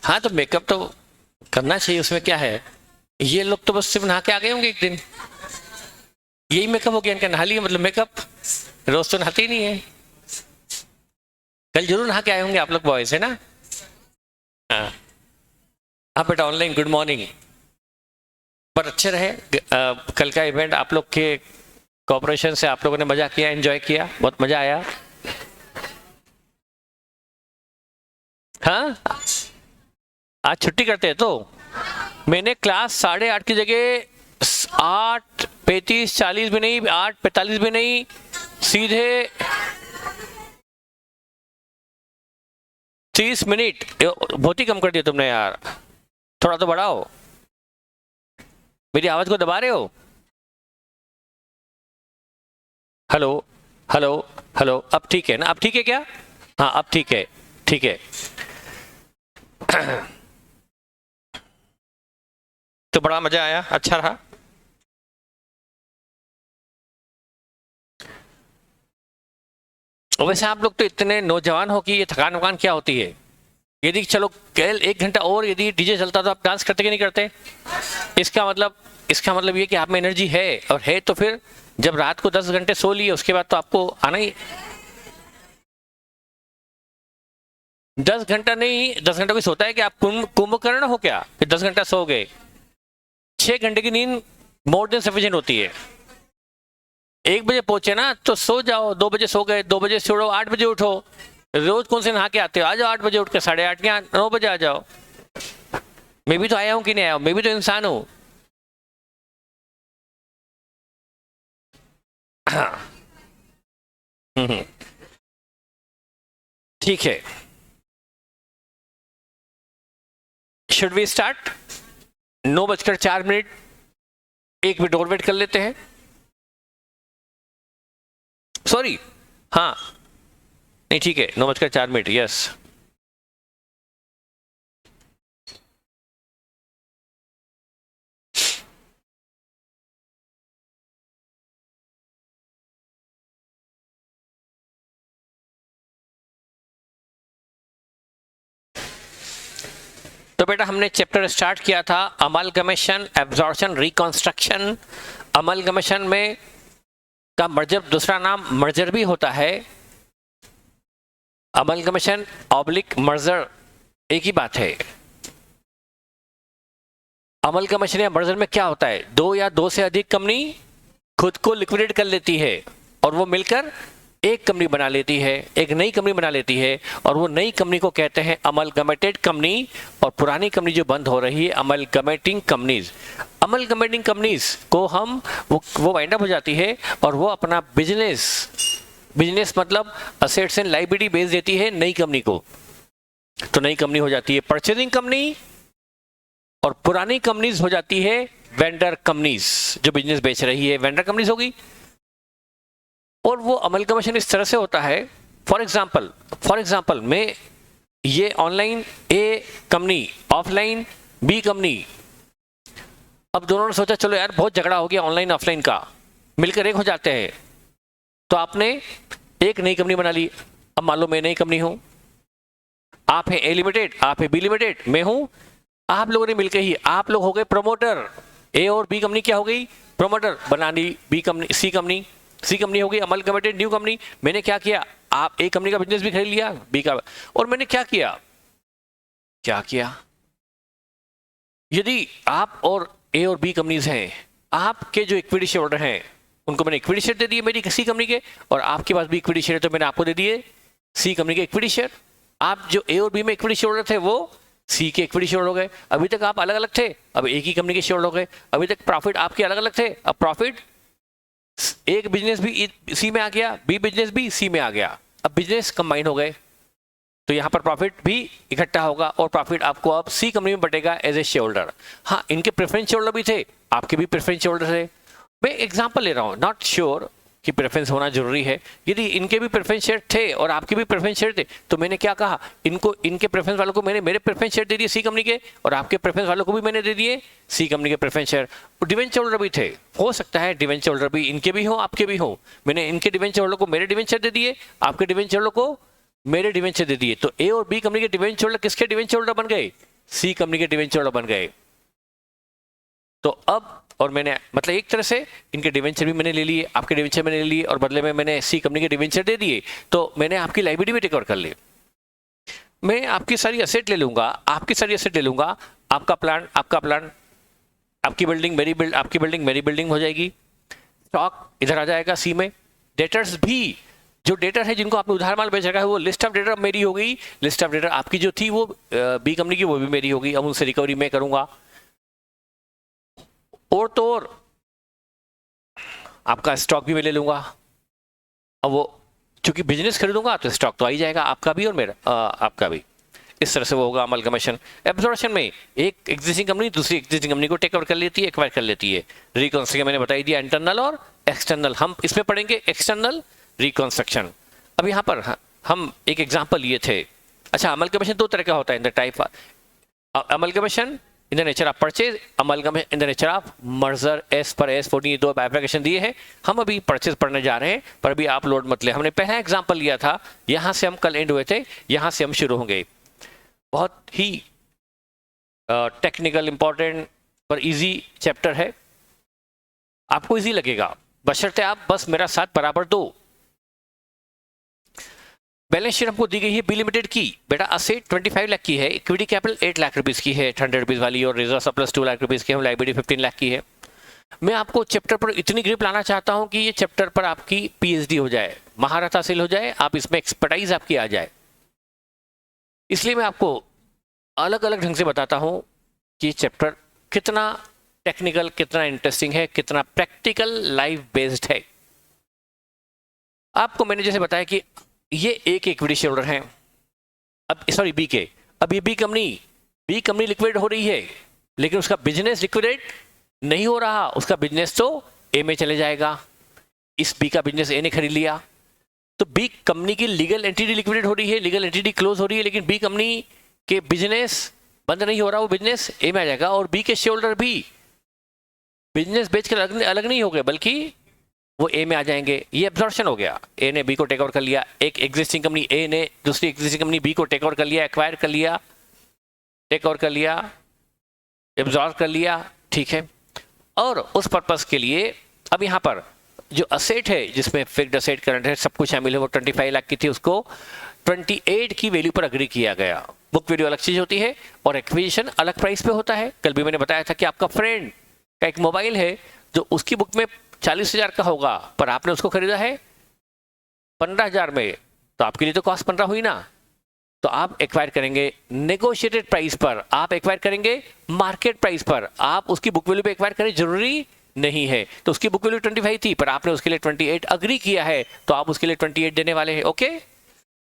हाँ तो मेकअप तो करना चाहिए, उसमें क्या है। ये लोग तो बस सिर्फ नहा के आ गए होंगे एक दिन, यही मेकअप हो गया इनका, नहा लिया मतलब मेकअप। रोज तो नहाते ही नहीं है। कल जरूर नहा के आए होंगे आप लोग बॉयज, है ना। हाँ। हाँ बेटा ऑनलाइन गुड मॉर्निंग। पर अच्छे रहे कल का इवेंट, आप लोग के कोऑपरेशन से आप लोगों ने मजा किया, एंजॉय किया, बहुत मजा आया। हाँ आज छुट्टी करते हैं तो मैंने क्लास 8:30 की जगह 8:35-40 भी नहीं, 8:45 भी नहीं, सीधे 30 मिनट। बहुत ही कम कर दिया तुमने यार, थोड़ा तो बढ़ाओ। मेरी आवाज को दबा रहे हो। हेलो हेलो हेलो, अब ठीक है ना, अब ठीक है क्या। हाँ अब ठीक है, ठीक है। तो बड़ा मजा आया, अच्छा रहा। वैसे आप लोग तो इतने नौजवान हो कि ये थकान वकान क्या होती है। यदि चलो कल 1 घंटा और यदि डीजे चलता तो आप डांस करते कि नहीं करते। इसका मतलब ये कि आप में एनर्जी है, और है तो फिर जब रात को 10 घंटे सो लिए उसके बाद तो आपको आना ही। 10 घंटा नहीं, 10 घंटा भी सोता है कि आप कुंभकर्ण हो क्या, फिर 10 घंटा सो गए। 6 घंटे की नींद मोर देन सफिशिएंट होती है। 1 बजे पहुंचे ना तो सो जाओ, 2 बजे सो गए, 2 बजे सोओ, 8 बजे उठो। रोज कौन से नहा के आते हो, आ जाओ 8 बजे उठ के, 8:30 या 9 बजे आ जाओ। मैं भी तो आया हूं कि नहीं आया हूं, मैं भी तो इंसान हूं। हाँ। ठीक है, शुड वी स्टार्ट। 9:04, 1 मिनट और वेट कर लेते हैं। सॉरी, हाँ नहीं ठीक है, 9:04, यस। तो बेटा हमने चैप्टर स्टार्ट किया था अमलगमेशन, एब्जॉर्प्शन, रिकंस्ट्रक्शन। अमलगमेशन में का मर्जर, दूसरा नाम मर्जर भी होता है। अमलगमेशन ऑब्लिक मर्जर एक ही बात है। अमलगमेशन या मर्जर में क्या होता है, 2 या 2 से अधिक कंपनी खुद को लिक्विडेट कर लेती है और वो मिलकर एक कंपनी बना लेती है, एक नई कंपनी बना लेती है, और वो नई कंपनी को कहते हैं अमलगमेटेड कंपनी, और पुरानी कंपनी जो बंद हो रही है अमलगमेटिंग कंपनीज। अमलगमेटिंग कंपनीज को हम वो वाइंड अप हो जाती है और वो अपना बिजनेस मतलब असेट्स एंड लायबिलिटी बेच देती है नई कंपनी को। तो नई कंपनी हो जाती है परचेजिंग कंपनी, और पुरानी कंपनीज हो जाती है वेंडर कंपनीज, जो बिजनेस बेच रही है वेंडर कंपनीज होगी। और वो अमलगमेशन इस तरह से होता है, फॉर एग्जाम्पल मैं ये ऑनलाइन ए कंपनी, ऑफलाइन बी कंपनी। अब दोनों ने सोचा चलो यार बहुत झगड़ा हो गया ऑनलाइन ऑफलाइन का, मिलकर एक हो जाते हैं। तो आपने एक नई कंपनी बना ली। अब मान लो मैं नई कंपनी हूं, आप है ए लिमिटेड, आप है बी लिमिटेड, मैं हूं। आप लोगों ने मिलकर ही आप लोग हो गए प्रमोटर। ए और बी कंपनी क्या हो गई, प्रमोटर बना ली। बी कंपनी सी कंपनी हो गई अमलगमेटेड न्यू कंपनी। मैंने क्या किया, आप ए कंपनी का बिजनेस भी खरीद लिया बी का, और मैंने क्या किया, यदि आप और ए और बी कंपनीज हैं, आपके जो इक्विटी शेयर होल्डर हैं उनको मैंने इक्विटी शेयर दे दिए मेरी सी कंपनी के, और आपके पास भी इक्विटी शेयर है तो मैंने आपको दे दिए सी कंपनी के इक्विटी शेयर। आप जो ए और बी में इक्विटी शेयर होल्डर थे वो सी के इक्विटी शेयर हो गए। अभी तक आप अलग अलग थे, अब एक ही कंपनी के शेयर हो गए। अभी तक प्रॉफिट आपके अलग अलग थे, अब प्रॉफिट एक बिजनेस भी सी में आ गया, बी बिजनेस भी सी में आ गया, अब बिजनेस कंबाइन हो गए। तो यहाँ पर प्रॉफिट भी इकट्ठा होगा और प्रॉफिट आपको अब सी कंपनी में बटेगा एज ए शेयर होल्डर। हाँ इनके प्रेफरेंस शेयर होल्डर भी थे, आपके भी प्रेफरेंस शेयर होल्डर थे। मैं एग्जांपल ले रहा हूँ, नॉट श्योर कि प्रेफरेंस होना जरूरी है। यदि इनके भी प्रेफरेंस शेयर थे और आपके भी प्रेफरेंस शेयर थे तो मैंने क्या कहा, इनको इनके प्रेफरेंस वालों को मैंने मेरे प्रेफरेंस शेयर दे दिए सी कंपनी के, और आपके प्रेफरेंस वालों को भी मैंने दे दिए सी कंपनी के प्रेफरेंस शेयर। डिवेंचर होल्डर भी थे, हो सकता है डिवेंचर होल्डर भी इनके भी हो आपके भी हो। मैंने इनके डिवेंचर होल्डर को मेरे डिवेंचर दे दिए, आपके डिवेंचर होल्डर को मेरे डिवेंचर दे दिए, तो ए और बी कंपनी के डिवेंचर होल्डर किसके डिवेंचर होल्डर बन गए? सी कंपनी के डिवेंचर होल्डर बन गए। तो अब और मैंने मतलब एक तरह से इनके डिवेंचर भी मैंने ले लिए, आपके डिवेंचर मैंने ले लिए, और बदले में मैंने सी कंपनी के डिवेंचर दे दिए, तो मैंने आपकी लाइबिलिटी भी टेक ओवर कर ली। मैं आपकी सारी एसेट ले लूंगा, आपकी सारी एसेट ले लूंगा, आपका प्लान, आपकी बिल्डिंग मेरी आपकी बिल्डिंग मेरी बिल्डिंग हो जाएगी, स्टॉक इधर आ जाएगा सी में। डेटर्स भी, जो डेटर है जिनको आपने उधार माल बेच रखा है, वो लिस्ट ऑफ डेटर मेरी हो गई, लिस्ट ऑफ डेटर आपकी जो थी वो बी कंपनी की, वो भी मेरी होगी। अब उनसे रिकवरी मैं करूंगा। और तो और आपका स्टॉक भी मैं ले लूंगा। अब वो चूंकि बिजनेस खरीदूंगा तो स्टॉक तो आ ही जाएगा, आपका भी और मेरा आपका भी। इस तरह से वो होगा अमलगमेशन। एब्जॉर्प्शन में एक एग्जिस्टिंग कंपनी दूसरी एग्जिस्टिंग कंपनी को टेक ओवर कर लेती है, एक्वायर कर लेती है। रिकंस्ट्रक्शन मैंने बताई दिया, इंटरनल और एक्सटर्नल। हम इसमें पढ़ेंगे एक्सटर्नल रिकंस्ट्रक्शन। अब यहाँ पर हम एक एग्जाम्पल लिए थे। अच्छा, अमलगमेशन दो तरह का होता है in the type. Amalgamation in the nature of purchase, amalgamation in the nature of merger. S पर एस 14 दो एप्लीकेशन दिए हैं। हम अभी परचेज पढ़ने जा रहे हैं, पर अभी आप लोड मत ले। हमने पहला एग्जाम्पल लिया था, यहाँ से हम कल एंड हुए थे, यहाँ से हम शुरू होंगे। बहुत ही टेक्निकल इंपॉर्टेंट पर इजी चैप्टर है, आपको इजी लगेगा बशर्ते आप बस मेरा साथ बराबर दो। बैलेंस शीट हमको दी गई है बी लिमिटेड की। बेटा असेट 25 लाख की है, इक्विटी कैपिटल 8 लाख रुपीस की है 100 रुपीज वाली, और रिजर्व सरप्लस 2 लाख रुपीस की है, लायबिलिटी 15 लाख की है। मैं आपको चैप्टर पर इतनी ग्रिप लाना चाहता हूं कि ये चैप्टर पर आपकी पीएचडी हो जाए, महारत हासिल हो जाए, आप इसमें एक्सपर्टाइज आपकी आ जाए। इसलिए मैं आपको अलग अलग ढंग से बताता हूं कि चैप्टर कितना टेक्निकल, कितना इंटरेस्टिंग है, कितना प्रैक्टिकल लाइफ बेस्ड है। आपको मैंने जैसे बताया कि ये एक इक्विटी शेयर होल्डर है, अब सॉरी बी के, अब ये बी कंपनी लिक्विडेट हो रही है, लेकिन उसका बिजनेस लिक्विडेट नहीं हो रहा, उसका बिजनेस तो ए में चले जाएगा। इस बी का बिजनेस ए ने खरीद लिया, तो बी कंपनी की लीगल एंटिटी लिक्विडेट हो रही है, लीगल एंटिटी क्लोज हो रही है, लेकिन बी कंपनी के बिजनेस बंद नहीं हो रहा, वो बिजनेस ए में आ जाएगा। और बी के शेयर होल्डर भी बिजनेस बेचकर अलग नहीं हो गए, बल्कि वो ए में आ जाएंगे। ये एब्जॉर्प्शन हो गया, ए ने बी को टेक ओवर कर लिया, एक एग्जिस्टिंग कंपनी ए ने दूसरी एग्जिस्टिंग कंपनी बी को टेक ओवर कर लिया, एक्वायर कर लिया, टेक ओवर कर लिया, एब्जॉर्ब कर लिया, ठीक है। और उस पर्पस के लिए अब यहाँ पर जो असेट है, जिसमें फिक्स्ड असेट, करंट है, सब कुछ शामिल है, वो 25 लाख की थी, उसको 28 की वैल्यू पर अग्री किया गया। बुक वैल्यू अलग चीज होती है और एक्विजिशन अलग प्राइस पे होता है। कल भी मैंने बताया था कि आपका फ्रेंड का एक मोबाइल है जो उसकी बुक में 40,000 का होगा, पर आपने उसको खरीदा है 15,000 में, तो आपके लिए तो कॉस्ट 15 हुई ना। तो आप एक्वायर करेंगे नेगोशिएटेड प्राइस पर, आप एक्वायर करेंगे मार्केट प्राइस पर, आप उसकी बुक वैल्यू पे एक्वायर करें जरूरी नहीं है। तो उसकी बुक वैल्यू 25 थी, पर आपने उसके लिए 28 अग्री किया है, तो आप उसके लिए 28 देने वाले हैं। ओके,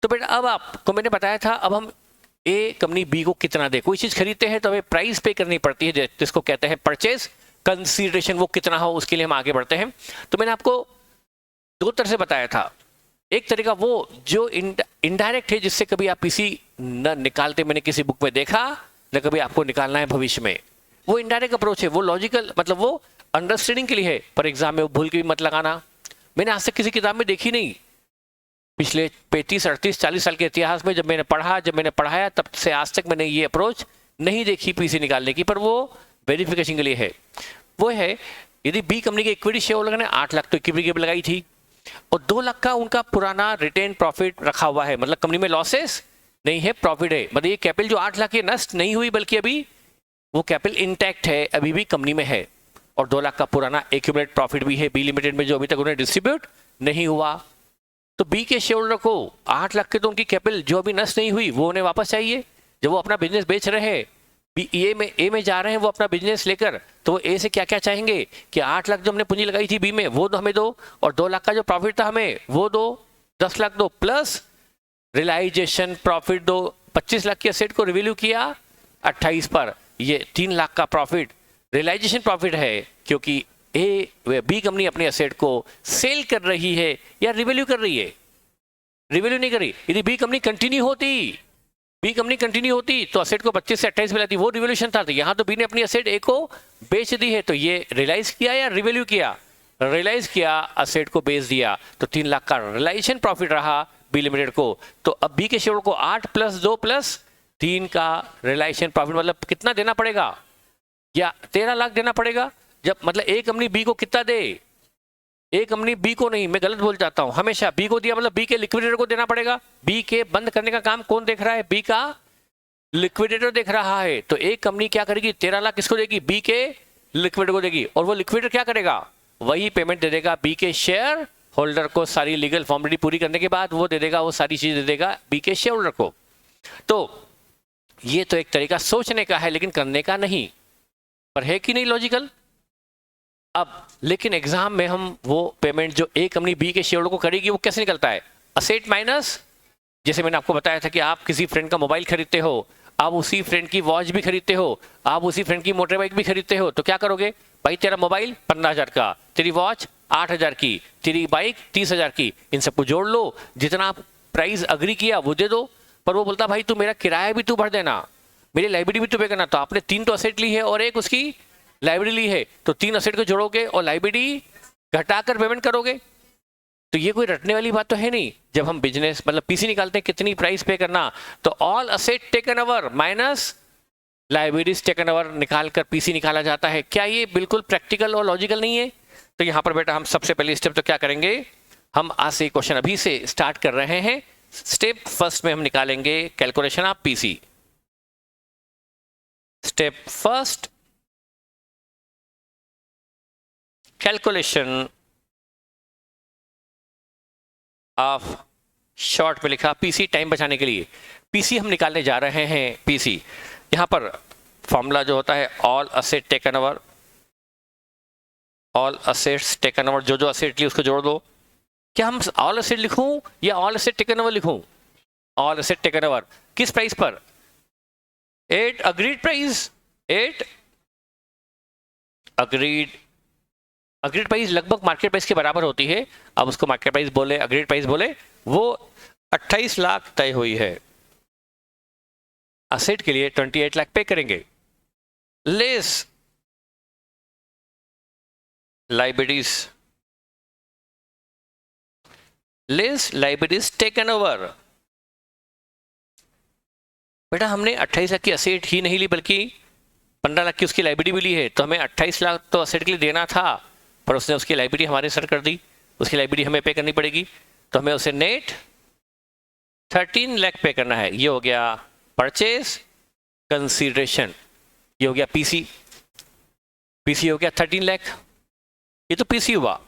तो बेटा अब आपको मैंने बताया था, अब हम ए कंपनी बी को कितना दे, कोई चीज खरीदते हैं तो हमें प्राइस पे करनी पड़ती है, जिसको कहते हैं परचेज कंसीडरेशन, वो कितना हो उसके लिए हम आगे बढ़ते हैं। तो मैंने आपको दो तरह से बताया था, एक तरीका वो जो इनडायरेक्ट है, जिससे कभी आप किसी न निकालते मैंने किसी बुक में देखा, न कभी आपको निकालना है भविष्य में, वो इनडायरेक्ट अप्रोच है, वो लॉजिकल मतलब वो अंडरस्टैंडिंग के लिए है, पर एग्जाम में वो भूल के भी मत लगाना। मैंने आज तक किसी किताब में देखी नहीं, पिछले 35, 38, 40 साल के इतिहास में जब मैंने पढ़ा, जब मैंने पढ़ाया, तब से आज तक मैंने ये अप्रोच नहीं देखी पीसी निकालने की, पर वो वेरिफिकेशन के लिए है। वो है यदि बी कंपनी के इक्विटी शेयर होल्डर ने 8 लाख तो इक्विटी की लगाई थी, और 2 लाख का उनका पुराना रिटेन प्रॉफिट रखा हुआ है, मतलब कंपनी में लॉसेस नहीं है, प्रॉफिट है, मतलब ये कैपिटल जो 8 लाख की नष्ट नहीं हुई, बल्कि अभी वो कैपिटल इंटैक्ट है, अभी भी कंपनी में है, और 2 लाख का पुराना एक्यूमुलेट प्रॉफिट भी है बी लिमिटेड में, जो अभी तक उन्हें डिस्ट्रीब्यूट नहीं हुआ। तो बी के शेयर होल्डर को 8 लाख के तो उनकी कैपिटल जो अभी नष्ट नहीं हुई वो उन्हें वापस चाहिए। जब वो अपना बिजनेस बेच रहे हैं, ए में जा रहे हैं वो अपना बिजनेस लेकर, तो वो ए से क्या क्या चाहेंगे कि 8 लाख जो हमने पूंजी लगाई थी बी में वो हमें दो, और 2 लाख का जो प्रॉफिट था हमें वो दो, 10 लाख दो, प्लस रियलाइजेशन प्रॉफिट दो। 25 लाख की एसेट को रिवैल्यू किया 28 पर, ये 3 लाख का प्रॉफिट रियलाइजेशन प्रॉफिट है, क्योंकि बी कंपनी अपनी एसेट को सेल कर रही है या रिवैल्यू कर रही है, रिवैल्यू नहीं कर रही। यदि बी कंपनी कंटिन्यू होती तो एसेट को 25 से 28 में लाती, वो रिवैल्यूएशन था। तो यहाँ तो बी ने अपनी एसेट ए को बेच दी है, तो ये रियलाइज किया या रिवैल्यू किया, रियलाइज किया, एसेट को बेच दिया, तो 3 लाख का रियलाइजेशन प्रॉफिट रहा, बी लिमिटेड को, तो अब बी के शेयर को 8 + 2 + 3 का रियलाइजेशन प्रॉफिट मतलब कितना देना पड़ेगा, या 13 लाख देना पड़ेगा। जब मतलब ए कंपनी बी को कितना दे, ए कंपनी बी को नहीं, मैं गलत बोल जाता हूं, हमेशा बी को दिया मतलब बी के लिक्विडेटर को देना पड़ेगा। बी के बंद करने का काम कौन देख रहा है, बी का लिक्विडेटर देख रहा है। तो एक कंपनी क्या करेगी, 13 लाख किसको देगी, बी के लिक्विडेटर को देगी, और वो लिक्विडेटर क्या करेगा, वही पेमेंट दे देगा बी के शेयर होल्डर को। सारी लीगल फॉर्मेलिटी पूरी करने के बाद वो दे देगा, वो सारी चीज दे देगा बी के शेयर होल्डर को। तो ये तो एक तरीका सोचने का है, लेकिन करने का नहीं, पर है कि नहीं लॉजिकल। अब लेकिन एग्जाम में हम वो पेमेंट जो ए कंपनी बी के शेयर होल्डर को करेगी वो कैसे निकलता है, असेट माइनस, जैसे मैंने आपको बताया था कि आप किसी फ्रेंड का मोबाइल खरीदते हो, आप उसी फ्रेंड की वॉच भी खरीदते हो, आप उसी फ्रेंड की मोटर बाइक भी खरीदते हो, तो क्या करोगे भाई, तेरा मोबाइल 15,000 का, तेरी वॉच 8,000 की, तेरी बाइक 30,000 की, इन सबको जोड़ लो, जितना आप प्राइस अग्री किया वो दे दो। पर वो बोलता भाई तू मेरा किराया भी तू भर देना, मेरी लाइबिलिटी भी तू पे करना। तो आपने 3 तो असेट ली है और एक उसकी लाइबिलिटी ली है, तो 3 असेट को जोड़ोगे और लाइबिलिटी घटाकर पेमेंट करोगे। तो ये कोई रटने वाली बात तो है नहीं। जब हम बिजनेस मतलब पीसी निकालते हैं कितनी प्राइस पे करना, तो all asset taken over minus liabilities taken over निकाल कर पीसी निकाला जाता है। क्या ये बिल्कुल प्रैक्टिकल और लॉजिकल नहीं है? तो यहाँ पर बेटा हम सबसे पहले स्टेप तो क्या करेंगे, हम आज से क्वेश्चन अभी से स्टार्ट कर रहे हैं। स्टेप फर्स्ट में हम निकालेंगे calculation of PC. Step first, calculation of, short में लिखा पीसी, टाइम बचाने के लिए पीसी हम निकालने जा रहे हैं। पीसी यहां पर फॉर्मूला जो होता है all asset taken over, all assets taken over, जो जो असेट ली उसको जोड़ दो। क्या हम ऑल असेट लिखूं या ऑल असेट टेकन ओवर लिखूं? ऑल असेट टेकन ओवर किस प्राइस पर, 8 agreed price, 8 agreed, agreed price लगभग मार्केट प्राइस के बराबर होती है। अब उसको मार्केट प्राइस बोले, अग्रीड प्राइस बोले, वो 28 लाख तय हुई है। असेट के लिए 28 लाख पे करेंगे, less liabilities, less liabilities taken over. बेटा हमने 28 लाख की असेट ही नहीं ली बल्कि 15 लाख की उसकी लाइबिलिटी भी ली है, तो हमें 28 लाख तो असेट के लिए देना था, पर उसने उसकी लाइबिलिटी हमारे सर कर दी, उसकी लाइबिलिटी हमें पे करनी पड़ेगी। तो हमें उसे नेट 13 लाख पे करना है। ये हो गया परचेज कंसीडरेशन, ये हो गया पीसी, पीसी हो गया 13 लाख, ये तो पीसी हुआ।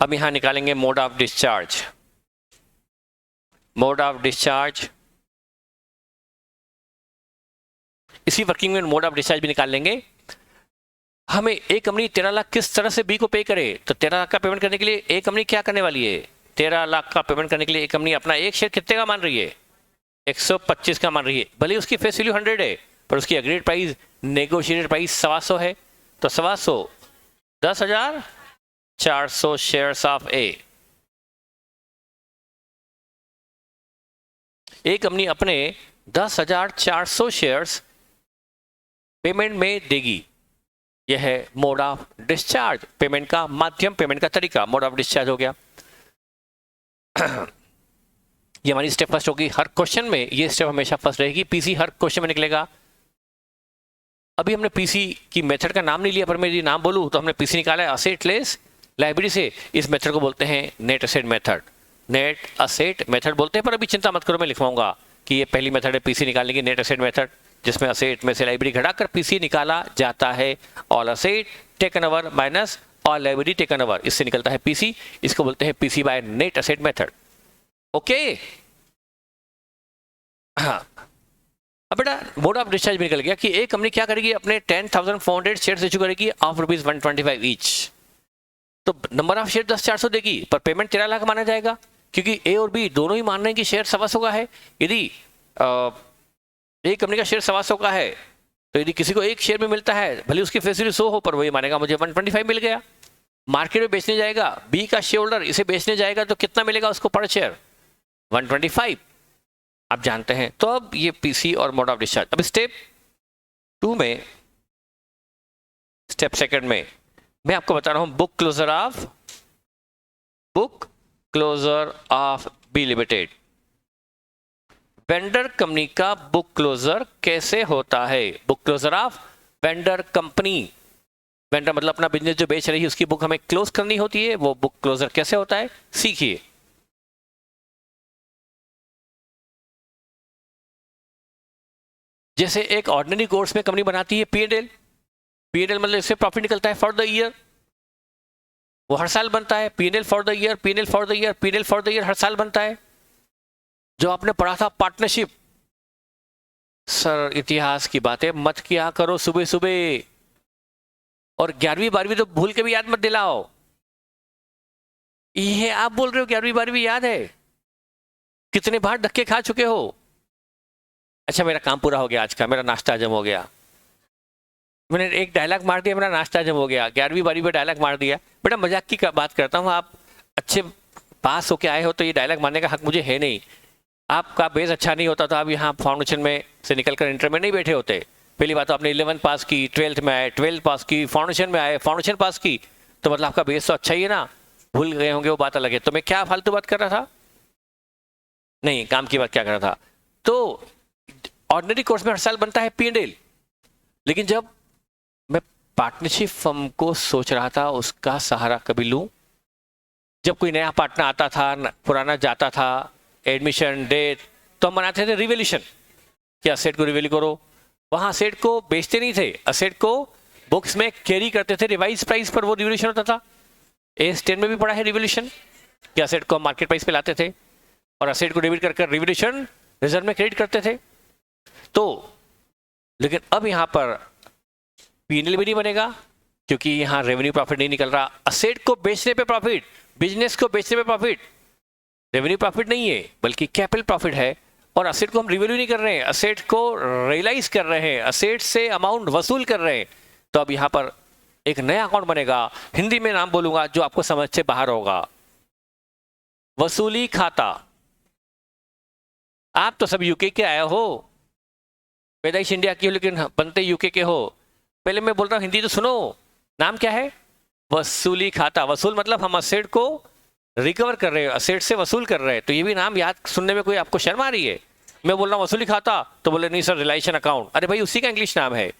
अब यहां निकालेंगे mode of discharge. Mode of discharge, इसी वर्किंग में मोड ऑफ डिस्चार्ज भी निकाल लेंगे। हमें एक कंपनी 13 लाख किस तरह से बी को पे करे, तो 13 लाख का पेमेंट करने के लिए एक कंपनी क्या करने वाली है, 13 लाख का पेमेंट करने के लिए एक कंपनी अपना एक शेयर कितने का मान रही है, 125 का मान रही है। भले उसकी फेस वैल्यू 100 है, पर उसकी अग्रीड प्राइस, नेगोशिएटेड प्राइस 125 है, तो 125 10,400 शेयर्स ऑफ ए। एक कंपनी अपने 10,400 शेयर्स पेमेंट में देगी। यह है मोड ऑफ डिस्चार्ज, पेमेंट का माध्यम, पेमेंट का तरीका, मोड ऑफ डिस्चार्ज हो गया। ये हमारी स्टेप फर्स्ट होगी। हर क्वेश्चन में ये स्टेप हमेशा फर्स्ट रहेगी, पीसी हर क्वेश्चन में निकलेगा। अभी हमने पीसी की मेथड का नाम नहीं लिया, पर मैं यदि नाम बोलूं तो हमने पीसी निकाला है असेट लेस लाइबिलिटी से। इस मेथड को बोलते हैं net asset method, net asset method बोलते हैं। पर अभी चिंता मत करो, मैं लिखवाऊंगा कि ये पहली मेथड है पीसी निकालने की, नेट असेट मेथड, जिसमें असेट में से लाइबिलिटी घटाकर पीसी निकाला जाता है। All asset taken over minus all liability taken over, इससे निकलता है पीसी। इसको बोलते हैं PC by net asset method. Okay, हाँ। अब बेटा मोड ऑफ डिस्चार्ज भी निकल गया कि एक कंपनी क्या करेगी, अपने 10,400 शेयर इशू करेगी ऑफ ₹125 ईच। तो नंबर ऑफ शेयर 10,400 देगी, पर पेमेंट 13 लाख माना जाएगा, क्योंकि ए और बी दोनों ही मान रहे हैं कि शेयर 125 का है। यदि एक कंपनी का शेयर 125 का है, तो यदि किसी को एक शेयर में मिलता है, भले उसकी फेस वैल्यू 100 हो, पर वो ये मानेगा मुझे 125 मिल गया। मार्केट में बेचने जाएगा, बी का शेयर होल्डर इसे बेचने जाएगा, तो कितना मिलेगा उसको पर शेयर, 125। आप जानते हैं। तो अब ये पीसी और मोड ऑफ डिस्चार्ज। अब स्टेप 2 में, स्टेप सेकंड में मैं आपको बता रहा हूं book closure of B limited. Vendor company का बुक क्लोजर कैसे होता है? Book closure of vendor company. Vendor मतलब अपना बिजनेस जो बेच रही है उसकी बुक हमें क्लोज करनी होती है, वो बुक क्लोजर कैसे होता है सीखिए। जैसे एक ऑर्डिनरी कोर्स में कंपनी बनाती है P&L। P&L मतलब इससे प्रॉफिट निकलता है फॉर द ईयर, वो हर साल बनता है। P&L for the year, P&L for the year, P&L for the year हर साल बनता है। जो आपने पढ़ा था पार्टनरशिप, सर इतिहास की बातें मत किया करो सुबह सुबह, और 11वीं 12वीं तो भूल के भी याद मत दिलाओ। ये आप बोल रहे हो 11वीं 12वीं याद है? कितने बार धक्के खा चुके हो? अच्छा मेरा काम पूरा हो गया आज का, मेरा नाश्ता हजम हो गया। मैंने एक डायलॉग मार दिया, मेरा नाश्ता हजम हो गया। 11वीं 12वीं में डायलॉग मार दिया। बेटा मजाक की बात करता हूँ, आप अच्छे पास होके आए हो तो ये डायलॉग मारने का हक मुझे है नहीं। आपका बेस अच्छा नहीं होता तो आप यहाँ फाउंडेशन में से निकलकर इंटर में नहीं बैठे होते। पहली बात तो आपने 11th पास की, 12th में आए, 12th पास की, फाउंडेशन में आए, फाउंडेशन पास की, तो मतलब आपका बेस तो अच्छा ही है ना। भूल गए होंगे वो बात अलग है। तो मैं क्या फालतू बात कर रहा था? नहीं, काम की बात क्या कर रहा था। तो ऑर्डिनरी कोर्स में हर साल बनता है P&L, लेकिन जब मैं पार्टनरशिप फर्म को सोच रहा था उसका सहारा कभी लूं। जब कोई नया पार्टनर आता था, पुराना जाता था, एडमिशन डेट, तो हम बनाते थे रिवैल्यूएशन कि असेट को रिवैल्यू करो। वहां असेट को बेचते नहीं थे, असेट को बुक्स में कैरी करते थे रिवाइज प्राइस पर, वो रिवैल्यूएशन होता था। AS10 में भी पढ़ा है रिवैल्यूएशन कि असेट को मार्केट प्राइस पे लाते थे और असेट को डेबिट कर रिवैल्यूएशन रिजर्व में क्रेडिट करते थे। तो लेकिन अब यहां पर P&L भी नहीं बनेगा क्योंकि यहां रेवेन्यू प्रॉफिट नहीं निकल रहा। असेट को बेचने पे प्रॉफिट, बिजनेस को बेचने पे प्रॉफिट, रेवेन्यू प्रॉफिट नहीं है बल्कि कैपिटल प्रॉफिट है। और असेट को हम रिवैल्यू नहीं कर रहे हैं, असेट को रियलाइज कर रहे हैं, असेट से अमाउंट वसूल कर रहे हैं। तो अब यहां पर एक नया अकाउंट बनेगा, हिंदी में नाम बोलूंगा जो आपको समझ से बाहर होगा, वसूली खाता। आप तो सब यूके के आए हो, पैदाइश इंडिया की हो लेकिन बनते यूके के हो। पहले मैं बोल रहा हूं हिंदी तो सुनो। नाम क्या है? वसूली खाता। वसूल मतलब हम असेट को रिकवर कर रहे हैं, असेट से वसूल कर रहे हैं। तो ये भी नाम याद सुनने में कोई आपको शर्म आ रही है? मैं बोल रहा हूँ वसूली खाता तो बोले नहीं सर रिलायशन अकाउंट। अरे भाई उसी का इंग्लिश नाम है।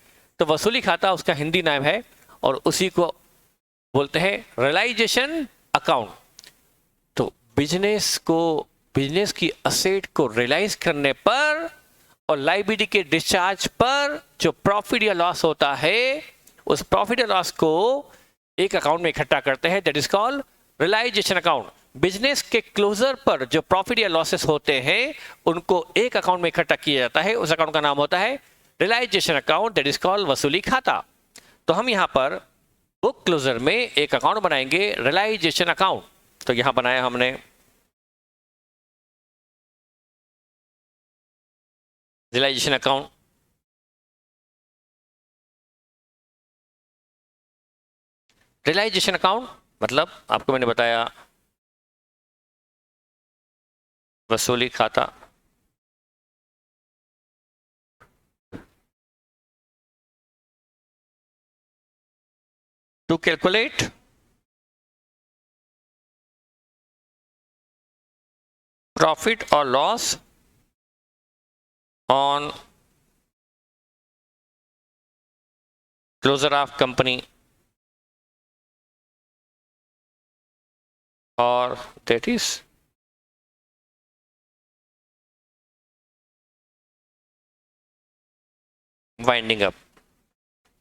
तो वसूली खाता उसका हिंदी नाम है और उसी को बोलते हैं रियलाइजेशन अकाउंट। तो बिजनेस की असेट को रियलाइज करने पर और लायबिलिटी के डिस्चार्ज पर जो प्रॉफिट या लॉस होता है, उस प्रॉफिट या लॉस को एक अकाउंट में इकट्ठा करते हैं, that is called realization account. Business के क्लोजर पर जो प्रॉफिट या लॉसेस होते हैं उनको एक अकाउंट में इकट्ठा किया जाता है, उस अकाउंट का नाम होता है realization account, that is called वसूली खाता। तो हम यहां पर बुक क्लोजर में एक अकाउंट बनाएंगे, रियलाइजेशन अकाउंट। तो यहां बनाया हमने रियलाइजेशन अकाउंट। रियलाइजेशन अकाउंट मतलब आपको मैंने बताया वसूली खाता। टू कैलकुलेट प्रॉफिट और loss on closure of company और that is winding up.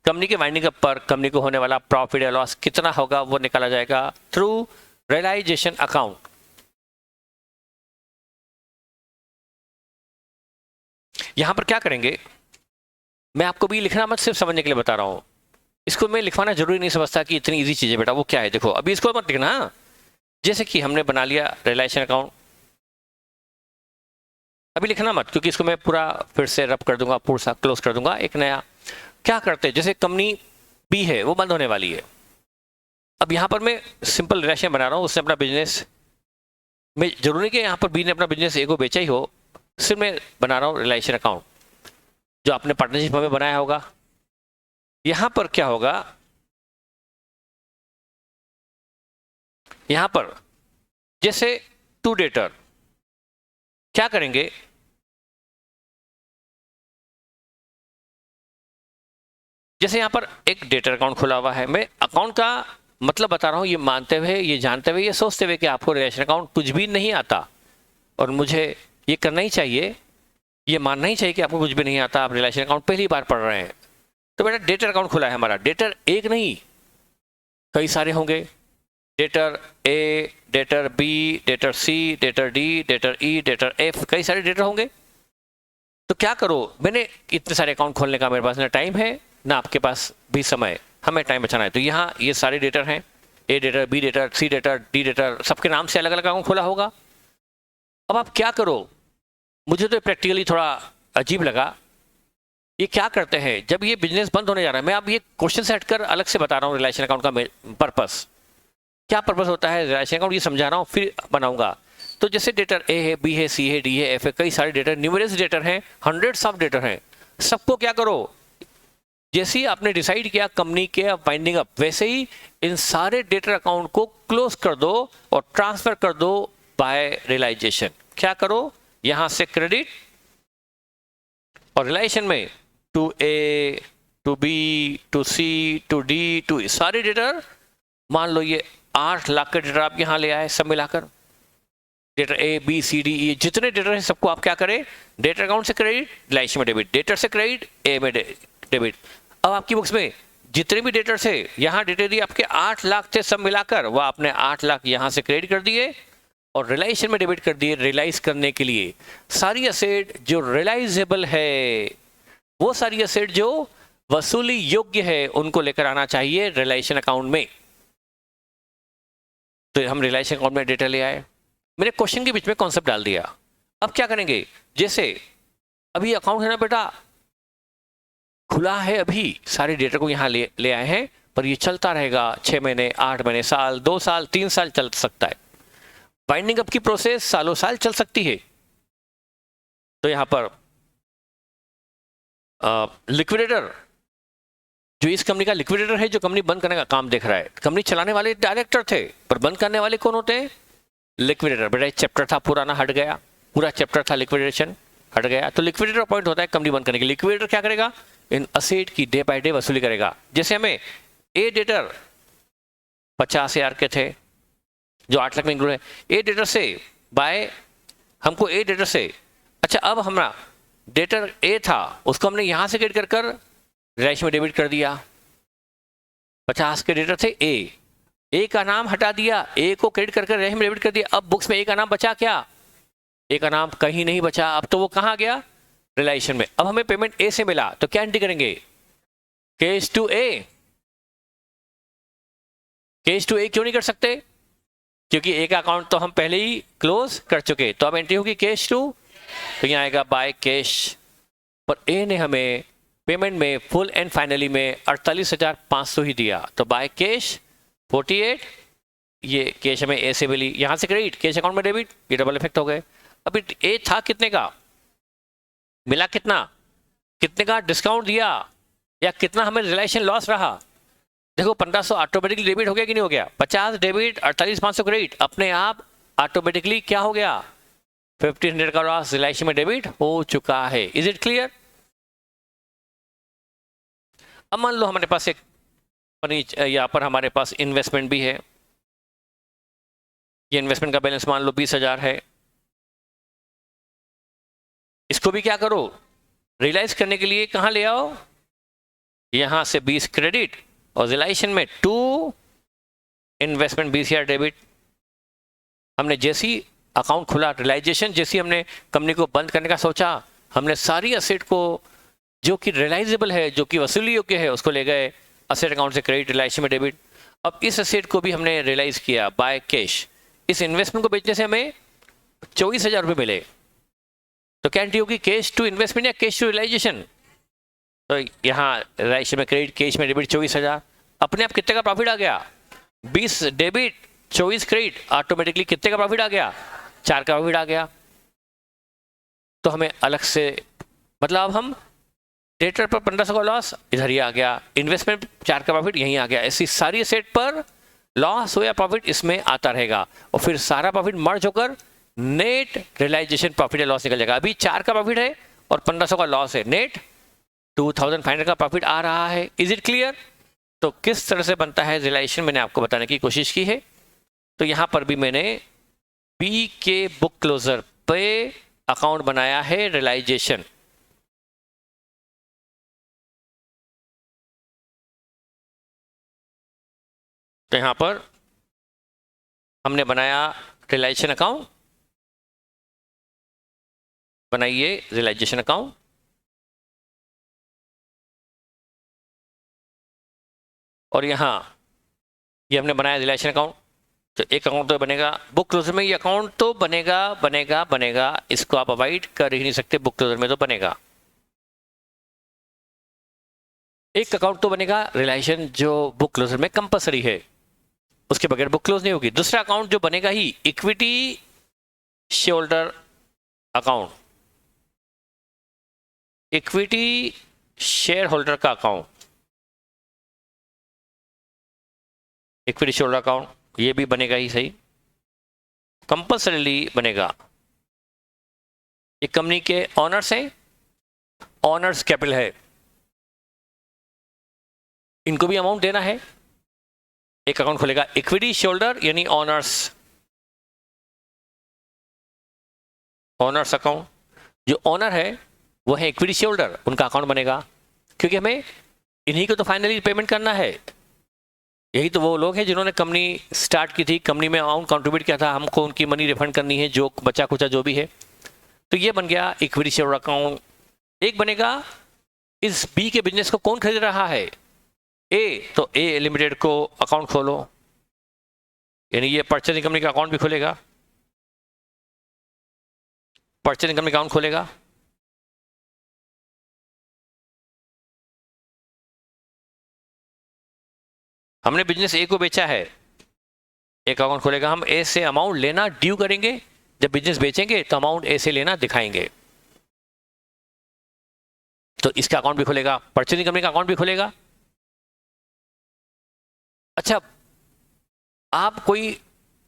Company के वाइंडिंग अप पर कंपनी को होने वाला प्रॉफिट या लॉस कितना होगा वो निकाला जाएगा थ्रू रियलाइजेशन अकाउंट। यहां पर क्या करेंगे, मैं आपको भी लिखना मत सिर्फ समझने के लिए बता रहा हूं। इसको मैं लिखवाना जरूरी नहीं समझता कि इतनी इजी चीज है बेटा। वो क्या है देखो, अभी इसको मत लिखना। जैसे कि हमने बना लिया रियलाइजेशन अकाउंट, अभी लिखना मत क्योंकि इसको मैं पूरा फिर से रब कर दूंगा, पूरा क्लोज कर दूंगा। एक नया क्या करते हैं, जैसे कंपनी बी है वो बंद होने वाली है। अब यहाँ पर मैं सिंपल रिलेशन बना रहा हूँ, उसने अपना बिजनेस में, जरूरी नहीं कि यहाँ पर बी ने अपना बिजनेस ए को बेचा ही हो, सिर्फ मैं बना रहा हूँ रिलेशन अकाउंट जो आपने पार्टनरशिप में बनाया होगा। यहाँ पर क्या होगा, यहाँ पर जैसे टू डेटर, क्या करेंगे, जैसे यहां पर एक डेटर अकाउंट खुला हुआ है, मैं अकाउंट का मतलब बता रहा हूं, ये मानते हुए, ये जानते हुए, ये सोचते हुए कि आपको रिलेशन अकाउंट कुछ भी नहीं आता, और मुझे ये करना ही चाहिए, ये मानना ही चाहिए कि आपको कुछ भी नहीं आता, आप रिलेशन अकाउंट पहली बार पढ़ रहे हैं। तो बेटा डेटर अकाउंट खुला है हमारा, डेटर एक नहीं कई सारे होंगे, डेटर ए, डेटर बी, डेटर सी, डेटर डी, डेटर ई, डेटर एफ, कई सारे डेटर होंगे। तो क्या करो, मैंने इतने सारे अकाउंट खोलने का मेरे पास ना टाइम है ना आपके पास भी समय, हमें टाइम बचाना है। तो यहाँ ये सारे डेटर हैं, ए डेटर, बी डेटर, सी डेटर, डी डेटर, सबके नाम से अलग अलग अकाउंट खोला होगा। अब आप क्या करो, मुझे तो प्रैक्टिकली थोड़ा अजीब लगा। ये क्या करते हैं, जब ये बिजनेस बंद होने जा रहा है, मैं अब ये क्वेश्चन से हटकर अलग से बता रहा हूँ रिलेशन अकाउंट का पर्पस क्या, पर्पस होता है रिलेशन अकाउंट, ये समझा रहा हूँ, फिर बनाऊंगा। तो जैसे डेटर ए है, बी है, सी है, डी है, एफ है, कई सारे डेटर, न्यूमरस डेटर हैं, हंड्रेड्स ऑफ डेटर हैं, सबको क्या करो, जैसे ही आपने डिसाइड किया कंपनी के वाइंडिंग अप, वैसे ही इन सारे डेटर अकाउंट को क्लोज कर दो और ट्रांसफर कर दो बाय रियलाइजेशन। क्या करो, यहां से क्रेडिट, और रियलाइजेशन में to A, to B, to C, to D, to सारे डेटर, मान लो ये 8 लाख के डेटर आप यहां ले आए, सब मिलाकर डेटर ए, बी, सी, डी, ई, जितने डेटर हैं सबको आप क्या करें, डेटर अकाउंट से क्रेडिट, रियलाइजेशन में डेबिट, डेटर से क्रेडिट, ए में डेबिट। अब आपकी बुक्स में जितने भी डेटर थे, यहाँ डेटर दिए आपके 8 लाख थे, सब मिलाकर वह आपने 8 लाख यहाँ से क्रेडिट कर दिए और रियलाइजेशन में डेबिट कर दिए। रियलाइज करने के लिए सारी असेट जो रियलाइजेबल है, वो सारी असेट जो वसूली योग्य है, उनको लेकर आना चाहिए रियलाइजेशन अकाउंट में। तो हम रियलाइजेशन अकाउंट में डेटा ले आए, मैंने क्वेश्चन के बीच में कॉन्सेप्ट डाल दिया। अब क्या करेंगे, जैसे अभी अकाउंट है ना बेटा, खुला है, अभी सारे डेटा को यहाँ ले आए हैं, पर ये चलता रहेगा 6 महीने, 8 महीने, साल, 2 साल, 3 साल चल सकता है। बाइंडिंग अप की प्रोसेस सालों साल चल सकती है। तो यहाँ पर लिक्विडेटर, जो इस कंपनी का लिक्विडेटर है, जो कंपनी बंद करने का काम देख रहा है, कंपनी चलाने वाले डायरेक्टर थे, पर बंद करने वाले कौन होते हैं, लिक्विडेटर। बेटा चैप्टर था पुराना, हट गया, पूरा चैप्टर था लिक्विडेशन, हट गया। तो लिक्विडेटर अपॉइंट होता है कंपनी बंद करने के लिए। लिक्विडेटर क्या करेगा, इन असेट की डे बाय डे वसूली करेगा। जैसे हमें ए डेटर 50,000 के थे, जो 8 लाख में इंक्लूड है, ए डेटर से बाय, हमको ए डेटर से, अच्छा अब हमारा डेटर ए था, उसको हमने यहां से क्रेडिट कर रियलाइजेशन में डेबिट कर दिया। 50 के डेटर थे, ए का नाम हटा दिया, ए को क्रेडिट कर रियलाइजेशन में डेबिट कर दिया। अब बुक्स में ए का नाम बचा क्या, ए का नाम कहीं नहीं बचा, अब तो वो कहाँ गया, रियलाइजेशन में। अब हमें पेमेंट ए से मिला, तो क्या एंट्री करेंगे, cash to A. Cash to A क्यों नहीं कर सकते, क्योंकि ए का अकाउंट तो हम पहले ही क्लोज कर चुके, तो अब एंट्री होगी कैश टू, तो यहाँ आएगा बाय कैश। पर ए ने हमें पेमेंट में फुल एंड फाइनली में 48,500 ही दिया, तो बाय कैश 48, ये कैश हमें ए से मिली, यहाँ से क्रेडिट, कैश अकाउंट में डेबिट, ये डबल इफेक्ट हो गए। अभी ए था कितने का, मिला कितना, कितने का डिस्काउंट दिया, या कितना हमें रियलाइजेशन लॉस रहा। देखो 1500 ऑटोमेटिकली डेबिट हो गया कि नहीं हो गया, 50 डेबिट, 48,500 क्रेडिट, अपने आप ऑटोमेटिकली क्या हो गया, 1500 का लॉस रियलाइजेशन में डेबिट हो चुका है। Is it clear. अब मान लो हमारे पास एक, यहाँ पर हमारे पास इन्वेस्टमेंट भी है, ये इन्वेस्टमेंट का बैलेंस मान लो 20,000 है। इसको भी क्या करो, रियलाइज करने के लिए कहाँ ले आओ, यहां से 20 क्रेडिट और रियलाइजेशन में 2 इन्वेस्टमेंट 20,000 डेबिट। हमने जैसी अकाउंट खुला, रियलाइजेशन जैसी हमने कंपनी को बंद करने का सोचा, हमने सारी असेट को जो कि रियलाइजेबल है, जो कि वसूली योग्य है, उसको ले गए असेट अकाउंट से क्रेडिट, रियलाइजेशन में डेबिट। अब इस असेट को भी हमने रियलाइज किया बाय कैश। इस इन्वेस्टमेंट को बेचने से हमें 24,000 रुपये मिले, तो क्या एंट्री होगी, कैश टू इन्वेस्टमेंट या कैश टू रियलाइजेशन। तो यहाँ रियलाइजेशन में क्रेडिट, कैश में डेबिट 24,000, अपने आप कितने का प्रॉफिट आ गया, 20 डेबिट 24 क्रेडिट, ऑटोमेटिकली कितने का प्रॉफिट आ गया, 4 का प्रॉफिट आ गया। तो हमें अलग से, मतलब अब हम डेटर पर 1500 का लॉस इधर ही आ गया, इन्वेस्टमेंट 4 का प्रॉफिट यहीं आ गया। ऐसी सारी असेट पर लॉस हो या प्रॉफिट इसमें आता रहेगा और फिर सारा प्रॉफिट मर्ज होकर नेट रियलाइजेशन प्रॉफिट या लॉस निकल जाएगा। अभी 4 का प्रॉफिट है और 1500 का लॉस है, नेट 2500 का प्रॉफिट आ रहा है। Is it clear? तो किस तरह से बनता है रियलाइजेशन मैंने आपको बताने की कोशिश की है। तो यहां पर भी मैंने बी के बुक क्लोजर पे अकाउंट बनाया है रियलाइजेशन। तो यहां पर हमने बनाया रियलाइजेशन अकाउंट, बनाइए रियलाइजेशन अकाउंट। और यहां ये हमने बनाया रियलाइजेशन अकाउंट। तो एक अकाउंट तो बनेगा बुक क्लोजर में, ये अकाउंट तो बनेगा बनेगा बनेगा, इसको आप अवॉइड कर ही नहीं सकते, बुक क्लोजर में तो बनेगा। एक अकाउंट तो बनेगा रियलाइजेशन जो बुक क्लोजर में कंपलसरी है, उसके बगैर बुक क्लोज नहीं होगी। दूसरा अकाउंट जो बनेगा ही equity share holder account, equity share holder का account, equity share holder account ये भी बनेगा ही, सही कंपल्सरीली बनेगा। एक कंपनी के ऑनर्स हैं, ऑनर्स कैपिटल है, इनको भी अमाउंट देना है। एक अकाउंट खुलेगा इक्विटी शेयर होल्डर यानी ऑनर्स, ऑनर्स अकाउंट। जो ऑनर है वो है इक्विटी शेयर होल्डर, उनका अकाउंट बनेगा, क्योंकि हमें इन्हीं को तो फाइनली पेमेंट करना है। यही तो वो लोग हैं जिन्होंने कंपनी स्टार्ट की थी, कंपनी में अमाउंट कंट्रीब्यूट किया था, हमको उनकी मनी रिफंड करनी है, जो बचा कुचा जो भी है। तो ये बन गया इक्विटी शेयर होल्डर अकाउंट। एक बनेगा इस बी के बिजनेस को कौन खरीद रहा है, ए, तो ए लिमिटेड को अकाउंट खोलो, यानी ये परचेजिंग कंपनी का अकाउंट भी खुलेगा, परचेजिंग कंपनी का अकाउंट खुलेगा। हमने बिजनेस ए को बेचा है, एक अकाउंट खुलेगा, हम ए से अमाउंट लेना ड्यू करेंगे, जब बिजनेस बेचेंगे तो अमाउंट ए से लेना दिखाएंगे, तो इसका अकाउंट भी खुलेगा, परचेजिंग कंपनी का अकाउंट भी खुलेगा। अच्छा, आप कोई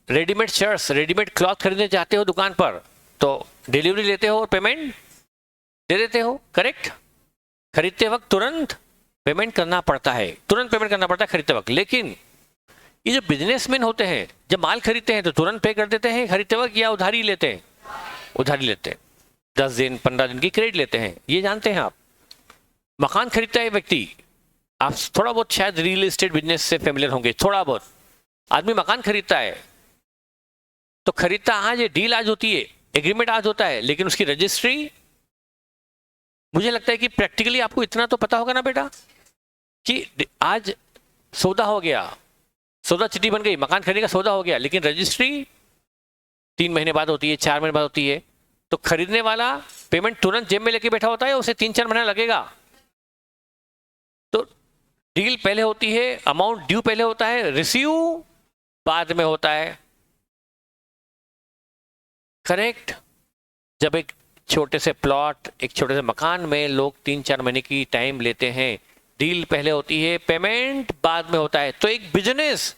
रेडीमेड शर्ट्स, रेडीमेड क्लॉथ खरीदने जाते हो दुकान पर, तो डिलीवरी लेते हो और पेमेंट दे देते हो, करेक्ट? खरीदते वक्त तुरंत पेमेंट करना पड़ता है, तुरंत पेमेंट करना पड़ता है खरीदते वक्त। लेकिन ये जो बिजनेसमैन होते हैं, जब माल खरीदते हैं तो तुरंत पे कर देते हैं खरीदते वक्त, या उधारी लेते हैं? उधारी लेते हैं, 10 दिन 15 दिन की क्रेडिट लेते हैं, ये जानते हैं आप। मकान खरीदता है व्यक्ति, आप थोड़ा बहुत शायद रियल एस्टेट बिजनेस से फेमिलियर होंगे, थोड़ा बहुत। आदमी मकान खरीदता है तो खरीदता आज है, डील आज होती है, एग्रीमेंट आज होता है, लेकिन उसकी रजिस्ट्री, मुझे लगता है कि प्रैक्टिकली आपको इतना तो पता होगा ना बेटा कि आज सौदा हो गया, सौदा चिट्ठी बन गई, मकान खरीदने का सौदा हो गया, लेकिन रजिस्ट्री 3 महीने बाद होती है, 4 महीने बाद होती है। तो खरीदने वाला पेमेंट तुरंत जेब में लेके बैठा होता है, उसे 3-4 महीना लगेगा। तो डील पहले होती है, अमाउंट ड्यू पहले होता है, रिसीव बाद में होता है, करेक्ट? जब एक छोटे से प्लॉट, एक छोटे से मकान में लोग 3-4 महीने की टाइम लेते हैं, डील पहले होती है, पेमेंट बाद में होता है। तो एक बिजनेस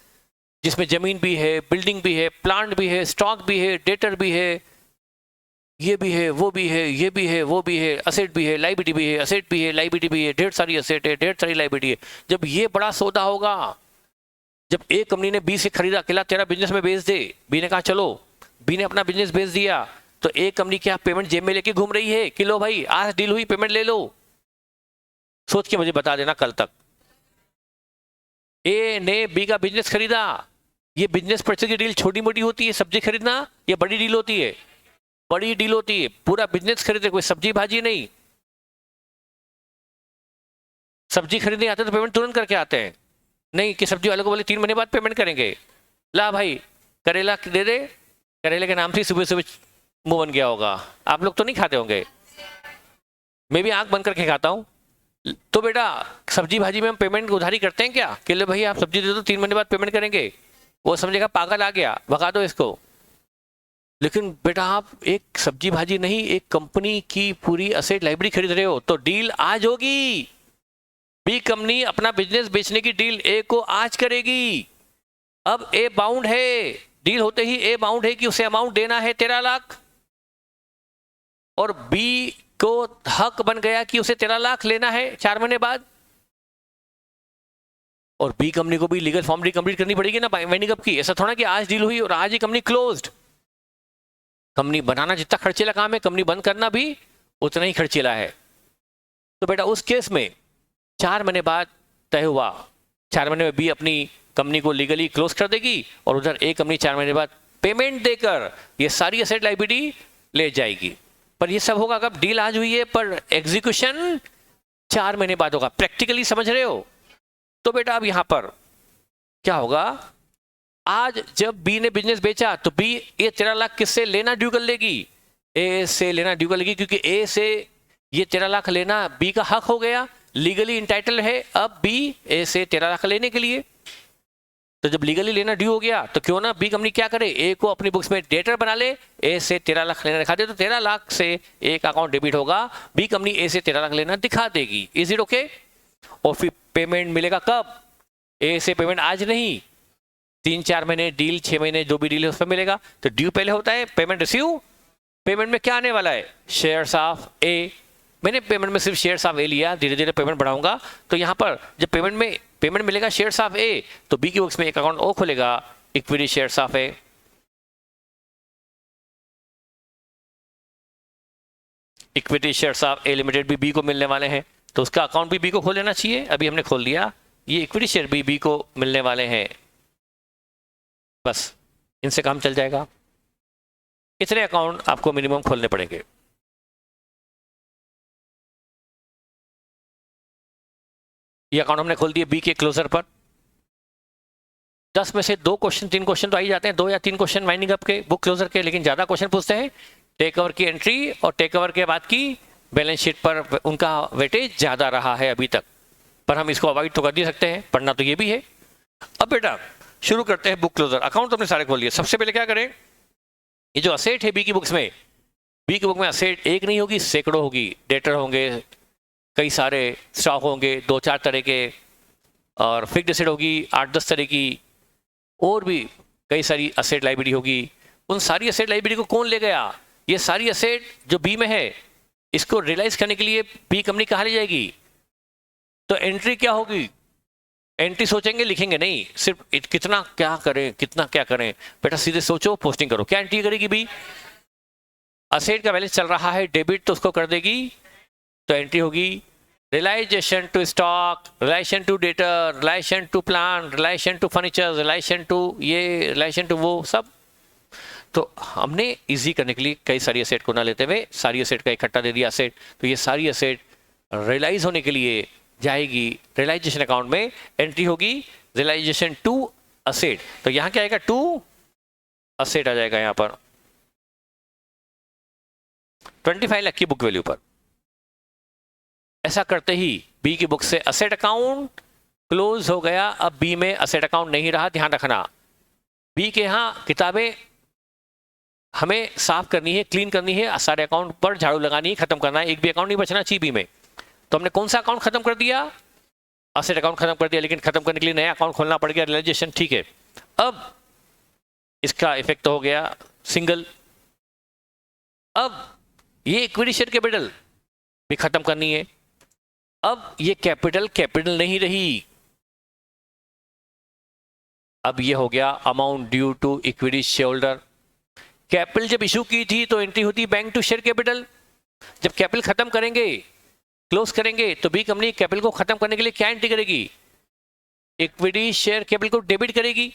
जिसमें जमीन भी है, बिल्डिंग भी है, प्लांट भी है, स्टॉक भी है, डेटर भी है, ये भी है, वो भी है, ये भी है, वो भी है, असेट भी है, लाइबिलिटी भी है, असेट भी है, लाइबिलिटी भी है, ढेर सारी असेट है, ढेर सारी लाइबिलिटी है। जब ये बड़ा सौदा होगा, जब एक कंपनी ने बी से खरीदा, अकेला तेरा बिजनेस में बेच दे, बी ने कहा चलो, बी ने अपना बिजनेस बेच दिया, तो एक कंपनी क्या पेमेंट जेब में लेके घूम रही है कि लो भाई आज डील हुई, पेमेंट ले लो? सोच के मुझे बता देना कल तक। ए ने बी का बिजनेस खरीदा, ये बिजनेस परचेज की डील छोटी मोटी होती है, सब्जी खरीदना, ये बड़ी डील होती है, बड़ी डील होती है, पूरा बिजनेस खरीदे, कोई सब्जी भाजी नहीं। सब्जी खरीदने आते तो पेमेंट तुरंत करके आते हैं, नहीं कि सब्जी वाले को बोले 3 महीने बाद पेमेंट करेंगे, ला भाई करेला दे दे, करेले के नाम से सुबह सुबह मुंह बन गया होगा। आप लोग तो नहीं खाते होंगे, मैं भी आंख बंद करके खाता हूँ। तो बेटा सब्जी भाजी में हम पेमेंट उधारी करते हैं क्या कि ले भाई आप सब्जी दे दो 3 महीने बाद पेमेंट करेंगे? वो समझेगा पागल आ गया, भगा दो इसको। लेकिन बेटा आप एक सब्जी भाजी नहीं, एक कंपनी की पूरी असेट लाइब्रेरी खरीद रहे हो, तो डील आज होगी। बी कंपनी अपना बिजनेस बेचने की डील ए को आज करेगी। अब ए बाउंड है, डील होते ही ए बाउंड है कि उसे अमाउंट देना है 13 लाख, और बी को हक बन गया कि उसे 13 लाख लेना है 4 महीने बाद, और बी कंपनी को भी लीगल फॉर्मलिटी कंप्लीट करनी पड़ेगी ना वाइंडिंग अप की। ऐसा थोड़ा कि आज डील हुई और आज ही कंपनी क्लोज्ड। कंपनी बनाना जितना खर्चीला काम है, कंपनी बंद करना भी उतना ही खर्चीला है। तो बेटा उस केस में 4 महीने बाद तय हुआ, 4 महीने में बी अपनी कंपनी को लीगली क्लोज कर देगी और उधर ए कंपनी 4 महीने बाद पेमेंट देकर ये सारी एसेट लायबिलिटी ले जाएगी। पर ये सब होगा कब? डील आज हुई है पर एग्जीक्यूशन 4 महीने बाद होगा। प्रैक्टिकली समझ रहे हो? तो बेटा अब यहां पर क्या होगा, आज जब बी ने बिजनेस बेचा तो बी ये 13 लाख किससे लेना ड्यू कर लेगी? ए से लेना ड्यू कर लेगी, क्योंकि ए से ये 13 लाख लेना बी का हक हो गया, लीगली इंटाइटल है अब बी ए से 13 लाख लेने के लिए। तो जब लीगली लेना ड्यू हो गया तो क्यों ना बी कंपनी क्या करे, ए को अपनी बुक्स में डेटर बना ले, ए से 13 लाख लेना दिखा दे, तो 13 लाख से ए का अकाउंट डेबिट होगा, बी कंपनी ए से 13 लाख लेना दिखा देगी। Is it okay? और फिर पेमेंट मिलेगा कब? ए से पेमेंट आज नहीं, 3-4 महीने डील, 6 महीने जो भी डील है उस पर मिलेगा। तो ड्यू पहले होता है, पेमेंट रिसीव। पेमेंट में क्या आने वाला है? शेयर्स ऑफ ए। मैंने पेमेंट में सिर्फ शेयर्स ऑफ ए लिया, धीरे धीरे पेमेंट बढ़ाऊंगा। तो यहाँ पर जब पेमेंट मिलेगा शेयर्स ऑफ ए, तो बी की बुक्स में एक अकाउंट और खुलेगा, equity shares of A. Equity shares of A limited भी बी को मिलने वाले हैं, तो उसका अकाउंट भी बी को खोल लेना चाहिए। अभी हमने खोल दिया, ये इक्विटी शेयर भी बी को मिलने वाले हैं, बस इनसे काम चल जाएगा। इतने अकाउंट आपको मिनिमम खोलने पड़ेंगे। ये अकाउंट हमने खोल दिए बी के क्लोजर पर। 10 में से 2 क्वेश्चन 3 क्वेश्चन तो आ ही जाते हैं, 2 या 3 क्वेश्चन वाइंडिंग अप के, बुक क्लोजर के, लेकिन ज्यादा क्वेश्चन पूछते हैं टेक ओवर की एंट्री और टेक ओवर के बाद की बैलेंस शीट पर, उनका वेटेज ज्यादा रहा है अभी तक, पर हम इसको अवॉइड तो कर नहीं सकते हैं, पढ़ना तो ये भी है। अब बेटा शुरू करते हैं बुक क्लोजर। अकाउंट तो हमने सारे खोल लिए। सबसे पहले क्या करें, ये जो असेट है बी की बुक्स में, बी की बुक में असेट एक नहीं होगी, सैकड़ों होगी, डेटर होंगे, कई सारे स्टॉक होंगे 2-4 तरह के, और फिक्स्ड एसेट होगी 8-10 तरह की, और भी कई सारी असेट लाइब्रेरी होगी। उन सारी असेट लाइब्रेरी को कौन ले गया? ये सारी असेट जो बी में है, इसको रियलाइज करने के लिए बी कंपनी कहाँ ले जाएगी? तो एंट्री क्या होगी? एंट्री सोचेंगे, लिखेंगे नहीं, सिर्फ कितना क्या करें, कितना क्या करें। बेटा सीधे सोचो, पोस्टिंग करो। क्या एंट्री करेगी बी? असेट का बैलेंस चल रहा है डेबिट, तो उसको कर देगी, तो एंट्री होगी realization to stock, relation to debtor, relation to plan, relation to furniture, relation to ये, रिलेशन टू वो सब। तो हमने इजी करने के लिए कई सारी असेट को ना लेते हुए सारी असेट का इकट्ठा दे दिया असेट। तो ये सारी असेट रियलाइज होने के लिए जाएगी रियलाइजेशन अकाउंट में, एंट्री होगी रियलाइजेशन टू असेट। तो यहाँ क्या आएगा? टू असेट आ जाएगा यहाँ पर 25 लाख की बुक वैल्यू पर। ऐसा करते ही बी की बुक से असेट अकाउंट क्लोज हो गया। अब बी में असेट अकाउंट नहीं रहा, ध्यान रखना। बी के यहाँ किताबें हमें साफ करनी है, क्लीन करनी है, सारे अकाउंट पर झाड़ू लगानी है, खत्म करना है, एक भी अकाउंट नहीं बचना चाहिए बी में। तो हमने कौन सा अकाउंट खत्म कर दिया? असेट अकाउंट खत्म कर दिया, लेकिन खत्म करने के लिए नया अकाउंट खोलना पड़ गया, रियलाइजेशन। ठीक है, अब इसका इफेक्ट तो हो गया सिंगल। अब ये इक्विटी शेयर कैपिटल भी खत्म करनी है। अब ये कैपिटल नहीं रही, अब ये हो गया amount due to equity share holder. Capital जब इशू की थी तो एंट्री होती बैंक टू शेयर कैपिटल। जब कैपिटल खत्म करेंगे, क्लोज करेंगे, तो बी कंपनी कैपिटल को खत्म करने के लिए क्या एंट्री करेगी? इक्विटी शेयर कैपिटल को डेबिट करेगी।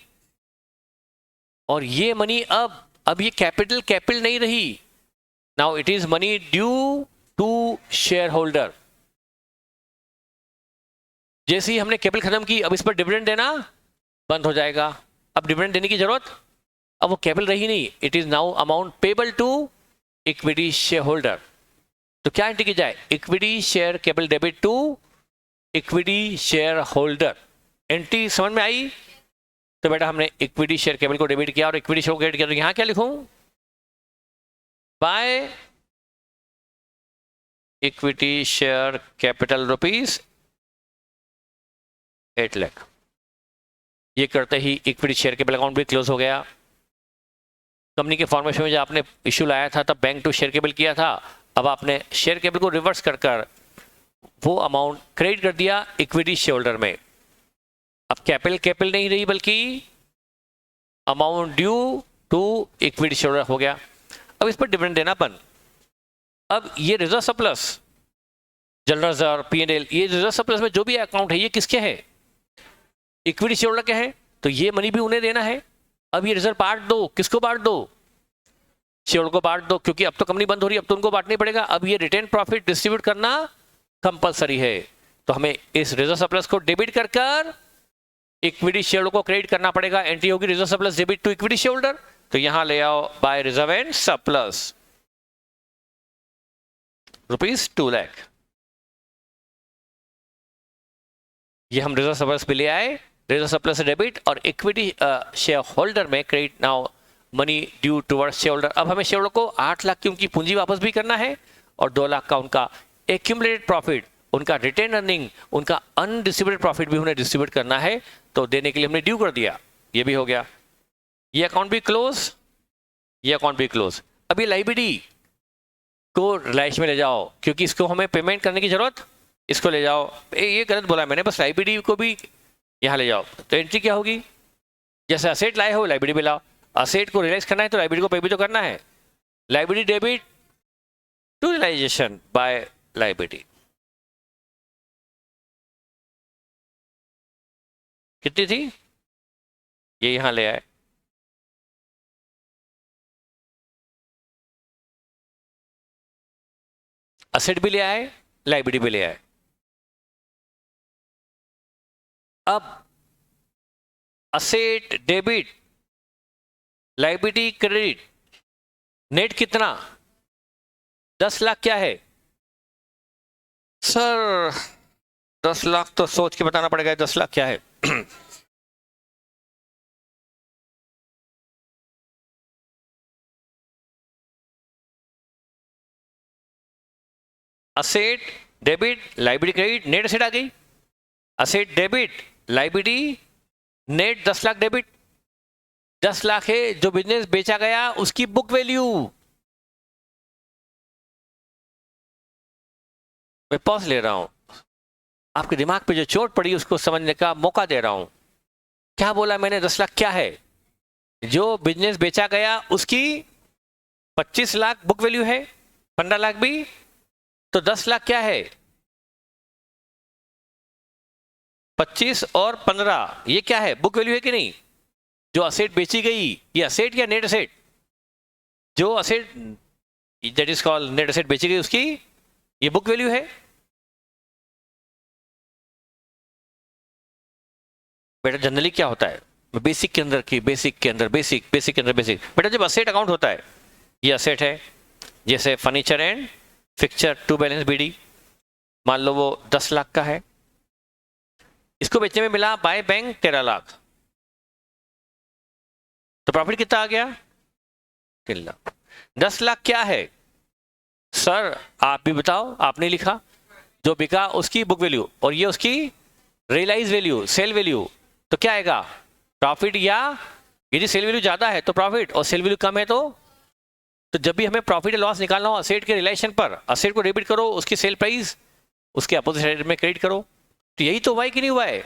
और ये मनी अब ये कैपिटल नहीं रही, now it is money due to share holder. जैसे ही हमने कैपिटल खत्म की, अब इस पर डिविडेंड देना बंद हो जाएगा। अब डिविडेंड देने की जरूरत, अब वो कैपिटल रही नहीं, it is now amount payable to equity share holder. तो क्या एंट्री की जाए? Equity share capital debit to equity share holder. Entry समझ में आई? तो बेटा हमने इक्विटी शेयर कैपिटल को डेबिट किया और इक्विटी शेयर को क्रेडिट किया। तो यहां क्या लिखूं? Bye equity share capital rupees 8 lakh. ये करते ही इक्विटी शेयर केबल अकाउंट भी क्लोज हो गया। कंपनी के फॉर्मेशन में जब आपने इश्यू लाया था तब बैंक टू शेयर केबल किया था, अब आपने शेयर केबल को रिवर्स कर कर वो अमाउंट क्रेडिट कर दिया इक्विटी शेयर होल्डर में। अब कैपिटल नहीं रही बल्कि amount due to equity share holder हो गया। अब इस पर डिविडेंड देना बंद। अब ये reserve surplus, general reserve, P&L, ये रिजर्व सरप्लस में जो भी अकाउंट है ये किसके है? इक्विटी शेयर होल्डर के है, तो ये मनी भी उन्हें देना है। अब ये रिजर्व बांट दो, किसको बांट दो? शेयर होल्डर को बांट दो, क्योंकि अब तो कंपनी बंद हो रही है, अब तो उनको बांटना पड़ेगा। अब ये रिटेन प्रॉफिट डिस्ट्रीब्यूट करना कंपलसरी है, तो हमें इस रिजर्व सरप्लस को डेबिट कर कर इक्विटी शेयर होल्डर को क्रेडिट करना पड़ेगा। एंट्री होगी reserve surplus debit to equity share holder, तो यहां ले आओ by reserve and surplus ₹2 lakh. ये हम रिजर्व सरप्लस पे ले आए, रिजर्व सरप्लस से डेबिट और इक्विटी शेयर होल्डर में credit now money due towards share holder. अब हमें शेयर होल्डर को 8 लाख की उनकी पूंजी वापस भी करना है और 2 लाख का उनका एक्यूमुलेटेड प्रॉफिट, उनका रिटेन अर्निंग, उनका अनडिस्ट्रीब्यूटेड प्रॉफिट भी उन्हें डिस्ट्रीब्यूट करना है, तो देने के लिए हमने ड्यू कर दिया। ये भी हो गया, ये अकाउंट भी क्लोज, ये अकाउंट भी क्लोज। अब ये लाइबिलिटी को रिलायंस में ले जाओ, क्योंकि इसको हमें पेमेंट करने की जरूरत, इसको ले जाओ। ये गलत बोला मैंने, बस लाइबिलिटी को भी यहाँ ले जाओ। तो एंट्री क्या होगी? जैसे असेट लाए हो लाइबिलिटी भी लाओ, असेट को रियलाइज करना है तो लाइबिलिटी को पे भी तो करना है। Liability debit to realization by liability. कितनी थी? ये यहां ले आए, असेट भी ले आए, लाइबिलिटी भी ले आए। अब asset debit, liability credit, net कितना? 10 लाख क्या है सर? 10 लाख तो सोच के बताना पड़ेगा, 10 लाख क्या है? Asset debit liability credit, net asset आ गई। Asset debit liability net 10 lakh debit, 10 lakh है जो बिजनेस बेचा गया उसकी बुक वैल्यू। मैं पॉज ले रहा हूं, आपके दिमाग पे जो चोट पड़ी उसको समझने का मौका दे रहा हूं। क्या बोला मैंने? 10 लाख क्या है? जो बिजनेस बेचा गया उसकी 25 लाख बुक वैल्यू है, 15 लाख भी, तो 10 लाख क्या है? 25 और 15, ये क्या है? बुक वैल्यू है कि नहीं? जो असेट बेची गई, ये असेट या नेट असेट? जो asset that is called net asset बेची गई उसकी ये बुक वैल्यू है। बेटा जनरली क्या होता है, बेसिक के अंदर की बेसिक के अंदर बेसिक, बेसिक के अंदर बेसिक। बेटा जब असेट अकाउंट होता है, ये असेट है, जैसे furniture and fixture to balance BD, मान लो वो 10 लाख का है, इसको बेचने में मिला बाय बैंक 13 लाख, तो प्रॉफिट कितना आ गया? 3 लाख। 10 लाख क्या है सर? आप भी बताओ, आपने लिखा। जो बिका उसकी बुक वैल्यू और ये उसकी रियलाइज वैल्यू, सेल वैल्यू, तो क्या आएगा? प्रॉफिट, या यदि सेल वैल्यू ज्यादा है तो प्रॉफिट और सेल वैल्यू कम है तो जब भी हमें प्रॉफिट या लॉस निकालना हो असेट के रिलेशन पर, असेट को डेबिट करो, उसकी सेल प्राइस उसके अपोजिट साइड में क्रेडिट करो। तो यही तो हुआ है कि नहीं हुआ है?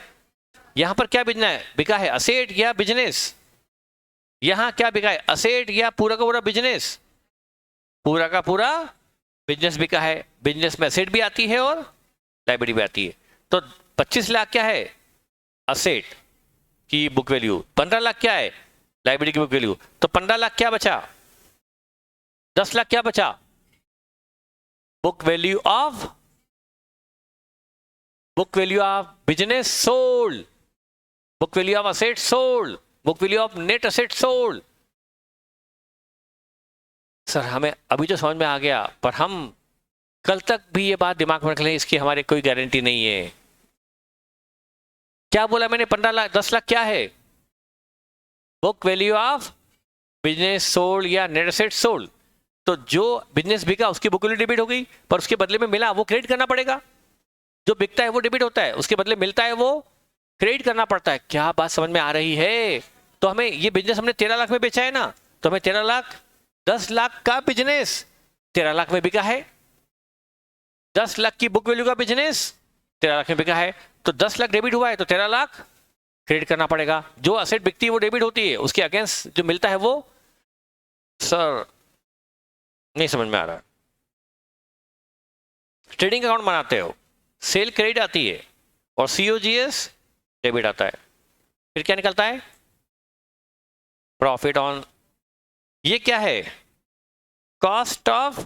यहां पर क्या बिकना है? बिका है असेट या बिजनेस? यहां क्या बिका है? असेट या पूरा का पूरा बिजनेस? पूरा का पूरा बिजनेस बिका है। बिजनेस में असेट भी आती है और लायबिलिटी भी आती है। तो 25 लाख क्या है? असेट की बुक वैल्यू। 15 लाख क्या है? लायबिलिटी की बुक वैल्यू। तो 15 लाख क्या बचा? 10 लाख क्या बचा? Book value of business sold, book value of asset sold, book value of net asset sold. Sir हमें अभी तो समझ में आ गया, पर हम कल तक भी ये बात दिमाग में रख लें, इसकी हमारी कोई गारंटी नहीं है। क्या बोला मैंने? 15 लाख, 10 लाख क्या है? Book value of business sold या नेट असेट सोल्ड। तो जो बिजनेस बिका उसकी बुक वैल्यू डेबिट हो गई, पर उसके बदले में मिला वो क्रेडिट करना पड़ेगा। जो बिकता है वो डेबिट होता है, उसके बदले मिलता है वो क्रेडिट करना पड़ता है। क्या बात समझ में आ रही है? तो हमें ये बिजनेस हमने 13 लाख में बेचा है ना, तो हमें 13 लाख, 10 लाख का बिजनेस 13 लाख में बिका है। 10 लाख की बुक वैल्यू का बिजनेस 13 लाख में बिका है, तो 10 लाख डेबिट हुआ है तो 13 लाख क्रेडिट करना पड़ेगा। जो असेट बिकती है वो डेबिट होती है, उसके अगेंस्ट जो मिलता है वो, सर नहीं समझ में आ रहा। ट्रेडिंग अकाउंट बनाते हो, सेल क्रेडिट आती है और COGS डेबिट आता है, फिर क्या निकलता है? प्रॉफिट ऑन, ये क्या है? कॉस्ट ऑफ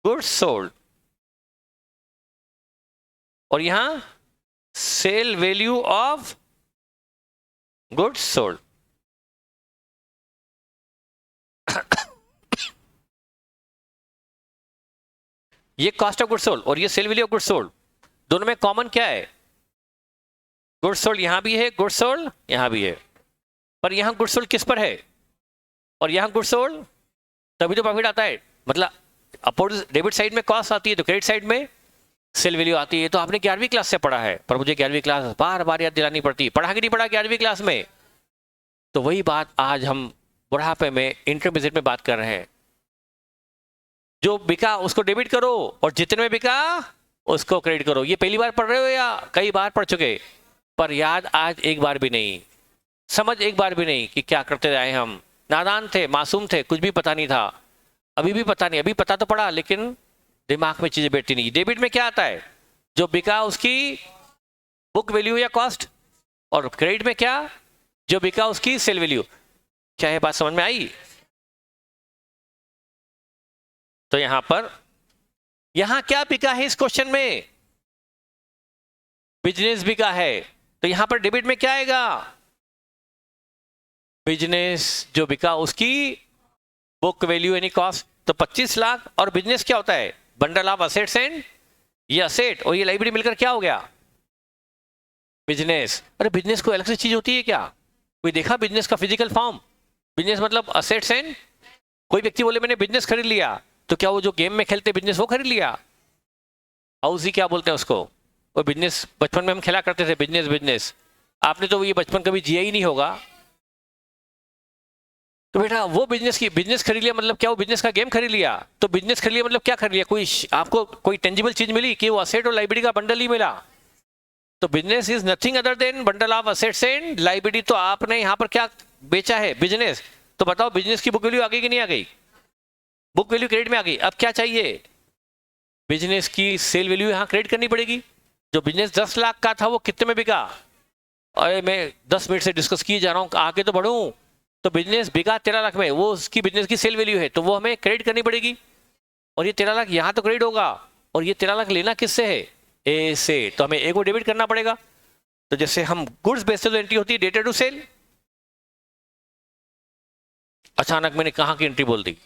गुड्स सोल्ड, और यहां sale value of goods sold. ये कॉस्ट ऑफ गुड्स सोल्ड और ये sale value of goods sold, दोनों में कॉमन क्या है? गुड्स सोल्ड यहां भी है, गुड्स सोल्ड यहां भी है, पर यहां गुड्स सोल्ड किस पर है और यहां गुड्स सोल्ड, तभी तो प्रॉफिट आता है। मतलब अपोजिट डेबिट साइड में कॉस्ट आती है तो क्रेडिट साइड में सेल वैल्यू आती है। तो आपने 11वीं क्लास से पढ़ा है, पर मुझे 11वीं क्लास बार बार याद दिलानी पड़ती। पढ़ा कि नहीं पढ़ा 11वीं क्लास में? तो वही बात आज हम बुढ़ापे में इंटरमीडिएट में बात कर रहे हैं। जो बिका उसको डेबिट करो और जितने में बिका उसको क्रेडिट करो। ये पहली बार पढ़ रहे हो या कई बार पढ़ चुके? पर याद आज एक बार भी नहीं, समझ एक बार भी नहीं कि क्या करते रहे हम। नादान थे, मासूम थे, कुछ भी पता नहीं था। अभी भी पता नहीं, अभी पता तो पड़ा लेकिन दिमाग में चीजें बैठती नहीं। डेबिट में क्या आता है? जो बिका उसकी बुक वैल्यू या कॉस्ट, और क्रेडिट में क्या? जो बिका उसकी सेल वैल्यू। क्या ये बात समझ में आई? तो यहां पर, यहां क्या बिका है? इस क्वेश्चन में बिजनेस बिका है, तो यहां पर डेबिट में क्या आएगा? बिजनेस जो बिका उसकी बुक वैल्यू यानी कॉस्ट। तो 25 लाख, और बिजनेस क्या होता है? बंडल ऑफ असेट्स एंड, ये असेट और ये लाइबिलिटी मिलकर क्या हो गया? बिजनेस। अरे बिजनेस कोई अलग से चीज होती है क्या? कोई देखा बिजनेस का फिजिकल फॉर्म? बिजनेस मतलब असेट्स एंड, कोई व्यक्ति बोले मैंने बिजनेस खरीद लिया, तो क्या वो जो गेम में खेलते बिजनेस वो खरीद लिया? हाउस ही क्या बोलते हैं उसको, वो बिजनेस बचपन में हम खेला करते थे, बिजनेस बिजनेस। आपने तो ये बचपन कभी जिया ही नहीं होगा। तो बेटा वो बिजनेस खरीद लिया मतलब क्या? वो बिजनेस का गेम खरीद लिया। तो बिजनेस खरीद लिया मतलब क्या खरीद लिया? कोई आपको कोई टेंजिबल चीज मिली कि वो असेट और लाइबिलिटी का बंडल ही मिला? तो business is nothing other than bundle of assets and liability. तो आपने यहाँ पर क्या बेचा है? बिजनेस। तो बताओ बिजनेस की बुक वैल्यू आ गई कि नहीं आ गई? बुक वैल्यू क्रेडिट में आ गई। अब क्या चाहिए? बिजनेस की सेल वैल्यू यहाँ क्रेडिट करनी पड़ेगी। जो बिजनेस 10 लाख का था वो कितने में बिका? अरे मैं 10 मिनट से डिस्कस किए जा रहा हूँ, आगे तो बढ़ूं। तो बिजनेस बिका 13 लाख में, वो उसकी बिजनेस की सेल वैल्यू है, तो वो हमें क्रेडिट करनी पड़ेगी। और ये 13 लाख यहाँ तो क्रेडिट होगा, और ये 13 लाख लेना किससे है? ए से। तो हमें ए को डेबिट करना पड़ेगा। तो जैसे हम गुड्स बेचते तो एंट्री होती है डेटर टू सेल। अचानक मैंने कहाँ की एंट्री बोल दी?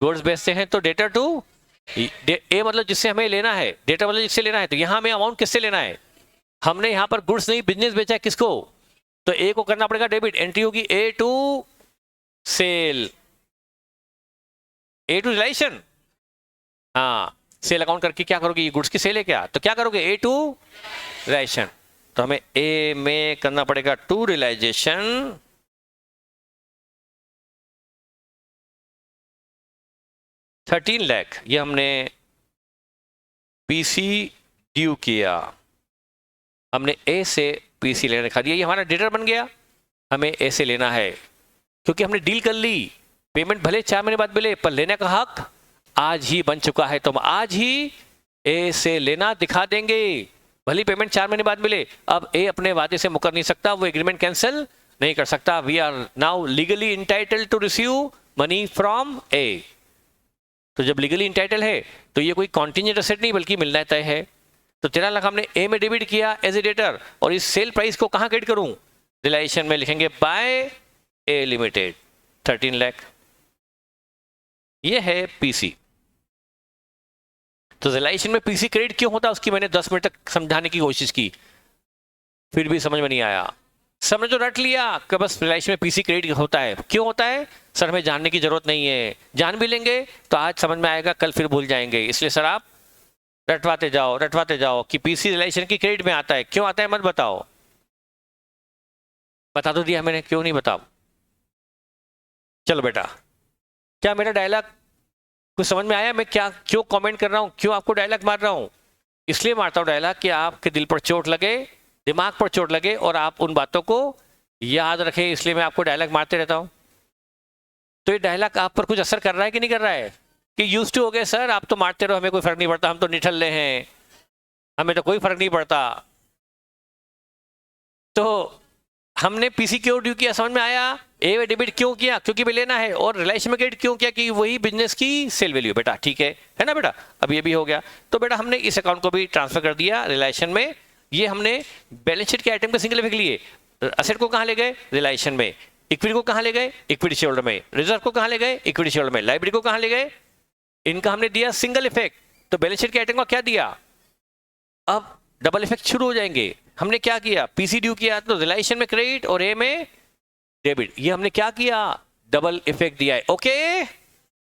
गुड्स बेचते हैं तो डेटर टू, ए मतलब जिससे हमें लेना है, डेटा मतलब जिससे लेना है। तो यहाँ हमें अमाउंट किससे लेना है? हमने यहाँ पर गुड्स नहीं बिजनेस बेचा है, किसको? तो ए को करना पड़ेगा डेबिट। एंट्री होगी A to sale, A to relation. हाँ, सेल अकाउंट करके क्या करोगे? ये गुड्स की सेल है क्या? तो क्या करोगे? ए टू रिलेशन। तो हमें ए में करना पड़ेगा टू रियलाइजेशन। $13 लाख ये हमने पीसी ड्यू किया, हमने ए से पीसी लेना दिखा दिया, ये हमारा डेटर बन गया। हमें ए से लेना है क्योंकि हमने डील कर ली। पेमेंट भले 4 महीने बाद मिले, पर लेने का हक आज ही बन चुका है, तो हम आज ही ए से लेना दिखा देंगे। भले पेमेंट 4 महीने बाद मिले, अब ए अपने वादे से मुकर नहीं सकता, वो एग्रीमेंट कैंसिल नहीं कर सकता। We are now legally entitled to receive money from A. तो जब लीगली इंटाइटल है तो ये कोई कॉन्टिजेंट एसेट नहीं बल्कि मिलना तय है। तो 13 लाख हमने ए में डेबिट किया एज ए डेटर, और इस सेल प्राइस को कहाँ क्रेडिट करूं? रिलाइजेशन में लिखेंगे बाय ए लिमिटेड 13 लाख। ये है पीसी। तो रिलाइजेशन में पीसी क्रेडिट क्यों होता है उसकी मैंने 10 मिनट तक समझाने की कोशिश की, फिर भी समझ में नहीं आया। समझ तो रट लिया कि बस रिलाइजेशन में पीसी क्रेडिट होता है। क्यों होता है सर? हमें जानने की जरूरत नहीं है, जान भी लेंगे तो आज समझ में आएगा, कल फिर भूल जाएंगे। इसलिए सर आप रटवाते जाओ कि पीसी रिलेशन की क्रेडिट में आता है। क्यों आता है मत बताओ। बता तो दिया मैंने, क्यों नहीं बताओ। चलो बेटा, क्या मेरा डायलॉग कुछ समझ में आया? मैं क्या क्यों कमेंट कर रहा हूँ, क्यों आपको डायलॉग मार रहा हूँ? इसलिए मारता हूँ डायलॉग कि आपके दिल पर चोट लगे, दिमाग पर चोट लगे और आप उन बातों को याद रखें, इसलिए मैं आपको डायलॉग मारते रहता हूँ। तो ये डायलॉग आप पर कुछ असर कर रहा है कि नहीं कर रहा है? कि यूज टू हो गए सर, आप तो मारते रहो, हमें कोई फर्क नहीं पड़ता, हम तो निठल्ले हैं, हमें तो कोई फर्क नहीं पड़ता। तो हमने पीसी क्यों ड्यू किया, समझ में आया? ए डेबिट क्यों किया? क्योंकि मैं लेना है। और रिलायंस में क्रेडिट क्यों किया? कि वही बिजनेस की सेल वैल्यू। बेटा ठीक है ना बेटा? अब ये भी हो गया। तो बेटा हमने इस अकाउंट को भी ट्रांसफर कर दिया रिलायंस में। ये हमने बैलेंस शीट के आइटम के सिंगल इफेक्ट लिए। असेट को कहाँ ले गए? रिलायंस में। इक्विटी को कहाँ ले गए? इक्विटी शेयर होल्डर में। रिजर्व को कहाँ ले गए? इक्विटी शेयर होल्डर में। लाइब्रेरी को कहाँ ले गए? इनका हमने दिया सिंगल इफेक्ट। तो बैलेंस शीट के आइटम का क्या दिया? अब डबल इफेक्ट शुरू हो जाएंगे। हमने क्या किया? पीसी ड्यू किया, तो रिलायंस में क्रेडिट और ए में डेबिट। ये हमने क्या किया? डबल इफेक्ट दिया है। ओके,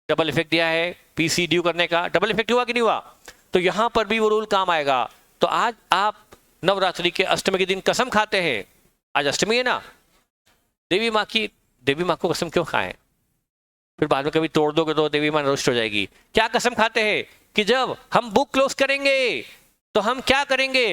डबल इफेक्ट दिया है पीसी ड्यू करने का। डबल इफेक्ट हुआ कि नहीं हुआ? तो यहां पर भी वो रूल काम आएगा। तो आज आप नवरात्रि के अष्टमी के दिन कसम खाते हैं। आज अष्टमी है ना, देवी माँ को कसम क्यों खाएं? फिर बाद में कभी तोड़ दोगे तो देवी माँ रोस्ट हो जाएगी। क्या कसम खाते हैं? कि जब हम बुक क्लोज करेंगे तो हम क्या करेंगे?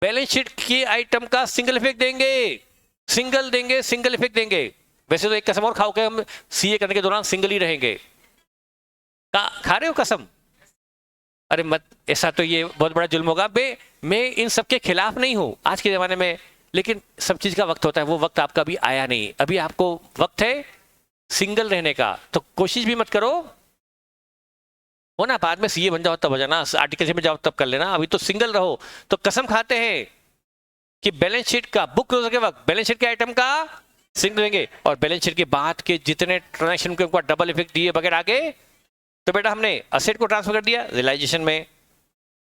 बैलेंस शीट की आइटम का सिंगल इफेक्ट देंगे, सिंगल इफेक्ट देंगे। वैसे तो एक कसम और खाओ के हम सीए करने के दौरान सिंगल ही रहेंगे। खा रहे हो कसम? अरे मत, ऐसा तो ये बहुत बड़ा जुल्म होगा। मैं इन सब के खिलाफ नहीं हूं आज के जमाने में, लेकिन सब चीज का वक्त होता है। वो वक्त आपका अभी आया नहीं। अभी आपको वक्त है सिंगल रहने का, तो कोशिश भी मत करो हो ना। बाद में सीए बन जाओ तब हो जाना, आर्टिकल में जाओ तब कर लेना। अभी तो सिंगल रहो। तो कसम खाते हैं कि बैलेंस शीट का बुक क्लोज के वक्त बैलेंस शीट के आइटम का सिंगल देंगे, और बैलेंस शीट के बाद के जितने ट्रांजेक्शन के ऊपर डबल इफेक्ट दिए बगैर आगे। तो बेटा हमने असेट को ट्रांसफर कर दिया रियलाइजेशन में,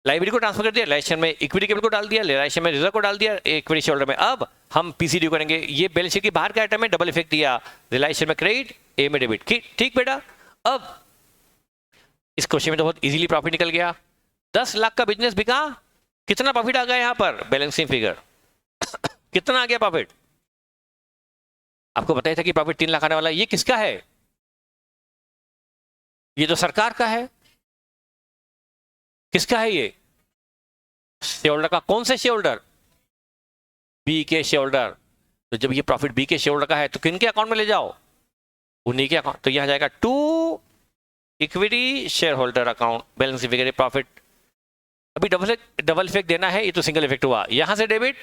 लाइब्रेरी को ट्रांसफर कर दिया रियलाइजेशन में, इक्विटी कैपिटल को डाल दिया रियलाइजेशन में, रिजर्व को डाल दिया इक्विटी शेयर होल्डर में। अब हम पीसी ड्यू करेंगे। ये बैलेंस शीट के बाहर का आइटम है, डबल इफेक्ट दिया, रियलाइजेशन में क्रेडिट, ए में डेबिट। ठीक बेटा। अब इस क्वेश्चन में तो बहुत इजीली प्रॉफिट निकल गया। 10 लाख का बिजनेस बिका, कितना प्रॉफिट आ गया यहां पर? बैलेंसिंग फिगर कितना आ गया प्रॉफिट? आपको बताया था कि प्रॉफिट 3 लाख आने वाला है। ये किसका है? ये तो सरकार का है। किसका है ये? शेयर होल्डर का। कौन से शेयर होल्डर? बी के शेयर होल्डर। तो जब ये प्रॉफिट बी के शेयर होल्डर का है तो किनके अकाउंट में ले जाओ? उन्हीं के अकाउंट। तो यहां जाएगा to equity share holder account, balance figure profit. अभी डबल इफेक्ट देना है, ये तो सिंगल इफेक्ट हुआ। यहां से डेबिट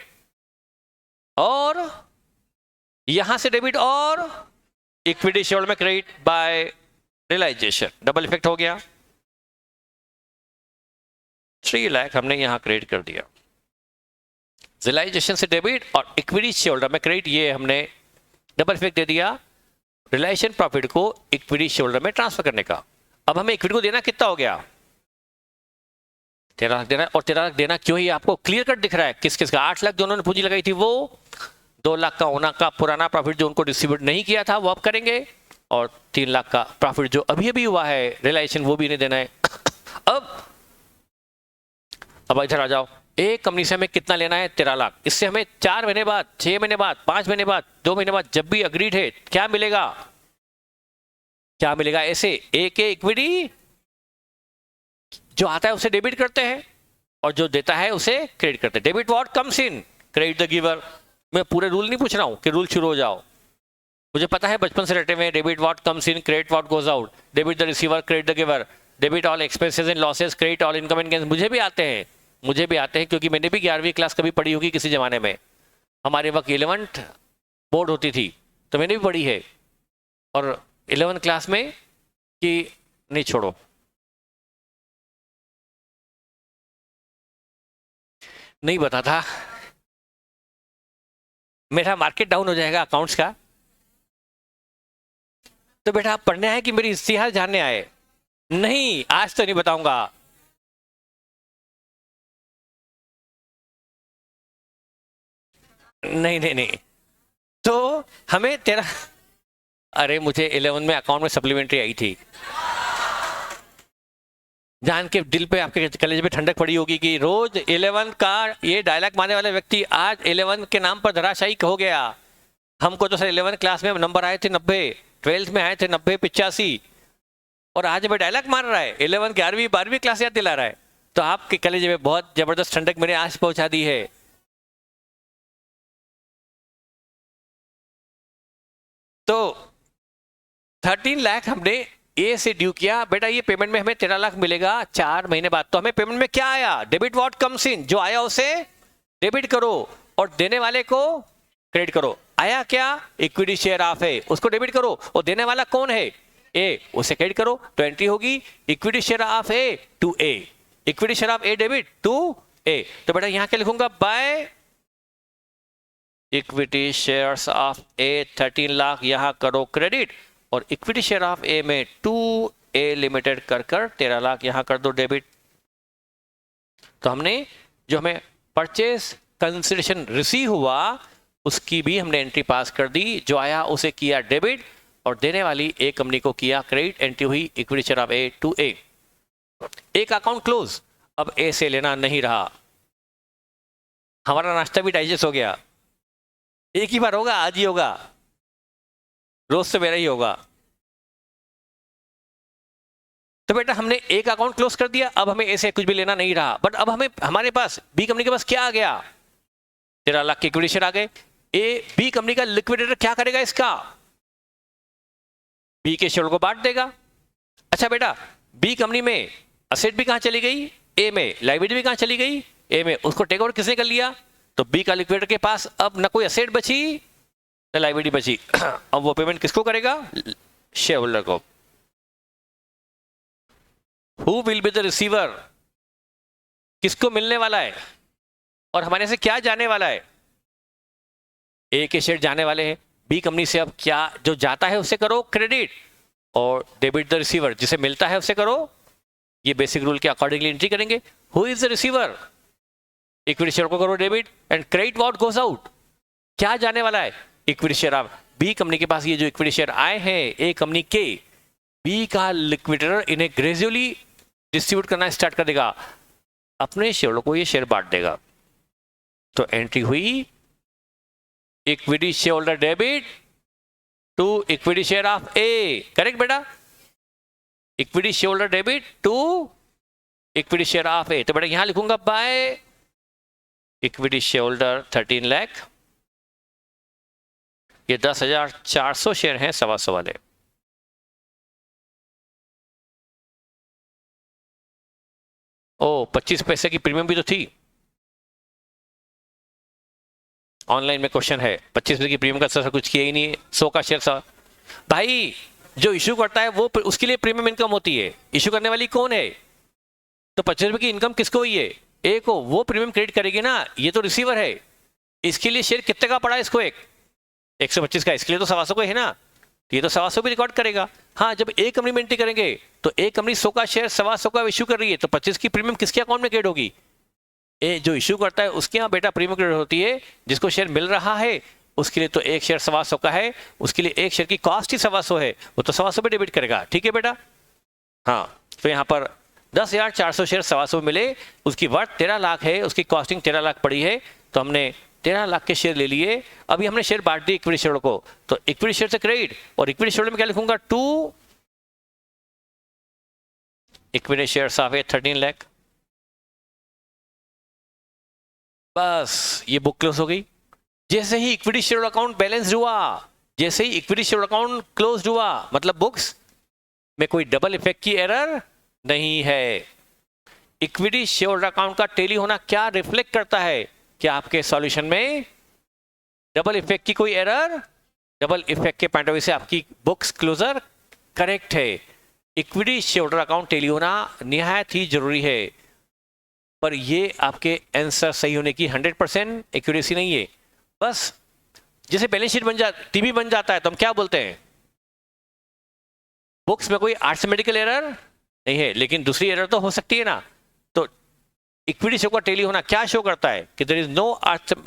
और यहां से डेबिट और इक्विटी शेयर में credit by realization, double effect हो गया। 3 लाख हमने यहां क्रेडिट कर दिया। रियलाइजेशन से डेबिट और इक्विटी शेयर होल्डर में क्रेडिट, ये हमने डबल इफेक्ट दे दिया रियलाइजेशन प्रॉफिट को इक्विटी शेयर होल्डर में ट्रांसफर करने का। अब हमें इक्विटी को देना कितना हो गया? 13 लाख देना। और 13 लाख देना क्यों ही आपको क्लियर कट दिख रहा है। किस किस का? 8 लाख जो उन्होंने पूंजी लगाई थी वो, 2 लाख का ओना का पुराना प्रॉफिट जो उनको डिस्ट्रीब्यूट नहीं किया था वो अब करेंगे, और 3 लाख का प्रॉफिट जो अभी अभी हुआ है रियलाइजेशन वो भी नहीं देना है। अब इधर आ जाओ। एक कंपनी से हमें कितना लेना है? 13 लाख। इससे हमें 4 महीने बाद, 6 महीने बाद, 5 महीने बाद, 2 महीने बाद जब भी अग्रीड है क्या मिलेगा? क्या मिलेगा? ऐसे एक इक्विटी जो आता है उसे डेबिट करते हैं और जो देता है उसे क्रेडिट करते हैं। Debit what comes in, credit the giver. मैं पूरे रूल नहीं पूछ रहा हूं कि रूल शुरू हो जाओ, मुझे पता है बचपन से रटे हुए। Debit what comes in, credit what goes out, debit the receiver, credit the giver, debit all expenses and losses, credit all income and gains. मुझे भी आते हैं क्योंकि मैंने भी 11वीं क्लास कभी पढ़ी होगी किसी जमाने में। हमारे वक्त 11th बोर्ड होती थी तो मैंने भी पढ़ी है। और 11th क्लास में कि नहीं छोड़ो, नहीं बता था, मेरा मार्केट डाउन हो जाएगा अकाउंट्स का। तो बेटा आप पढ़ने आए कि मेरी इस्तीहार जानने आए? नहीं, आज तो नहीं बताऊंगा। नहीं नहीं नहीं। तो हमें तेरा, अरे मुझे 11 में अकाउंट में सप्लीमेंट्री आई थी। जान के दिल पे आपके कलेजे पे ठंडक पड़ी होगी कि रोज 11 का ये डायलॉग मारने वाला व्यक्ति आज 11 के नाम पर धराशायी हो गया। हमको तो सर 11 क्लास में नंबर आए थे 90, 12th में आए थे 90, 85, और आज मैं डायलॉग मार रहा है 11 की 11वीं 12वीं क्लास याद दिला रहा है। तो आपके कलेजे में बहुत जबरदस्त ठंडक मैंने आज पहुंचा दी है। तो 13 लाख हमने ए से ड्यू किया। बेटा ये पेमेंट में हमें 13 लाख मिलेगा 4 महीने बाद। तो हमें पेमेंट में क्या आया? डेबिट व्हाट कम्स इन, जो आया उसे डेबिट करो और देने वाले को क्रेडिट करो। आया क्या? इक्विटी शेयर ऑफ ए, उसको डेबिट करो, और देने वाला कौन है? ए, उसे क्रेडिट करो। तो एंट्री होगी equity share of A to A, equity share of A debit to A. तो बेटा यहां क्या लिखूंगा? By equity shares of A 13 lakh यहां करो क्रेडिट, और इक्विटी शेयर ऑफ ए में 2A लिमिटेड कर 13 लाख यहां कर दो डेबिट। तो हमने जो हमें परचेस कंसिडरेशन रिसीव हुआ उसकी भी हमने एंट्री पास कर दी। जो आया उसे किया डेबिट और देने वाली ए कंपनी को किया क्रेडिट। एंट्री हुई equity share of A to A. एक अकाउंट क्लोज। अब ए से लेना नहीं रहा, हमारा नाश्ता भी डाइजेस्ट हो गया। एक ही बार होगा, आज ही होगा, रोज तो मेरा ही होगा। तो बेटा हमने एक अकाउंट क्लोज कर दिया, अब हमें ए से कुछ भी लेना नहीं रहा। बट अब हमें हमारे पास बी कंपनी के पास क्या आ गया? 13 लाख के इक्विटी शेयर आ गए। ए बी कंपनी का लिक्विडेटर क्या करेगा? इसका बी के शेयर को बांट देगा। अच्छा बेटा बी कंपनी में असेट भी कहां चली गई? ए में। लायबिलिटी भी कहां चली गई? ए में। उसको टेक ओवर किसने कर लिया? तो बी का लिक्विडेटर के पास अब न कोई असेट बची न लायबिलिटी बची। अब वो पेमेंट किसको करेगा? शेयर होल्डर को। Who will be the receiver? किसको मिलने वाला है और हमारे से क्या जाने वाला है? ए के शेयर जाने वाले हैं। बी कंपनी से अब क्या जो जाता है उसे करो क्रेडिट, और डेबिट द रिसीवर, जिसे मिलता है उसे करो। ये बेसिक रूल के अकॉर्डिंगली एंट्री करेंगे। Who is the receiver? Equity share को करो debit and credit what goes out. क्या जाने वाला है? Equity share. अब बी कंपनी के पास ये जो इक्विटी शेयर आए हैं ए कंपनी के, बी का लिक्विडेटर इन्हें ग्रेजुअली डिस्ट्रीब्यूट करना स्टार्ट कर देगा, अपने शेयरों को ये शेयर बांट देगा। तो एंट्री हुई equity share holder debit to equity share of A. Correct बेटा? Equity share holder debit to equity share of A. तो बेटा यहां लिखूंगा by equity share holder 13 lakh. ये 10,400 शेयर हैं 125 वाले। ओ 25 पैसे की प्रीमियम भी तो थी। ऑनलाइन में क्वेश्चन है 25 पैसे की प्रीमियम का सर कुछ किया ही नहीं है। 100 का शेयर सर भाई जो इशू करता है वो उसके लिए प्रीमियम इनकम होती है। इशू करने वाली कौन है? तो 25 रुपए की इनकम किसको हुई है? ए को। वो प्रीमियम क्रेडिट करेगी ना। ये तो रिसीवर है। इसके लिए शेयर कितने का पड़ा है इसको? 125 का। इसके लिए तो 125 का है ना, ये तो 125 भी रिकॉर्ड करेगा। हाँ जब ए कंपनी में एंट्री करेंगे तो ए कंपनी 100 का शेयर 125 का इशू कर रही है, तो 25 की प्रीमियम किसके अकाउंट में क्रेडिट होगी? ए जो इशू करता है उसके यहाँ बेटा प्रीमियम क्रेडिट होती है। जिसको शेयर मिल रहा है उसके लिए तो एक शेयर 125 का है, उसके लिए एक शेयर की कॉस्ट ही 125 है, वो तो 125 पे डेबिट करेगा। ठीक है बेटा? हाँ तो यहाँ पर 10,400 शेयर 125 मिले, उसकी वर्थ 13 लाख है, उसकी कॉस्टिंग 13 लाख पड़ी है, तो हमने 13 लाख के शेयर ले लिए। अभी हमने शेयर बांट दिए इक्विटी शेयर को, तो इक्विटी शेयर से क्रेडिट, और इक्विटी शेयर में क्या लिखूंगा? To equity share of 13 lakh. बस ये बुक क्लोज हो गई। जैसे ही इक्विटी शेयर अकाउंट बैलेंस हुआ, जैसे ही इक्विटी शेयर अकाउंट क्लोज हुआ, मतलब बुक्स में कोई डबल इफेक्ट की एरर नहीं है। इक्विटी शेयर अकाउंट का टेली होना क्या रिफ्लेक्ट करता है? क्या आपके सॉल्यूशन में डबल इफेक्ट की कोई एरर? डबल इफेक्ट के पॉइंट ऑफ व्यू से आपकी बुक्स क्लोजर करेक्ट है। इक्विटी शेयर अकाउंट टेली होना निहायत ही जरूरी है, पर ये आपके आंसर सही होने की 100% एक्यूरेसी नहीं है। बस जैसे बैलेंस शीट बन जाता, टीबी बन जाता है, तो हम क्या बोलते हैं? बुक्स में कोई अर्थमेटिकल एरर नहीं है, लेकिन दूसरी एरर तो हो सकती है ना। तो इक्विटी शेयर का टेली होना क्या शो करता है? कि there is no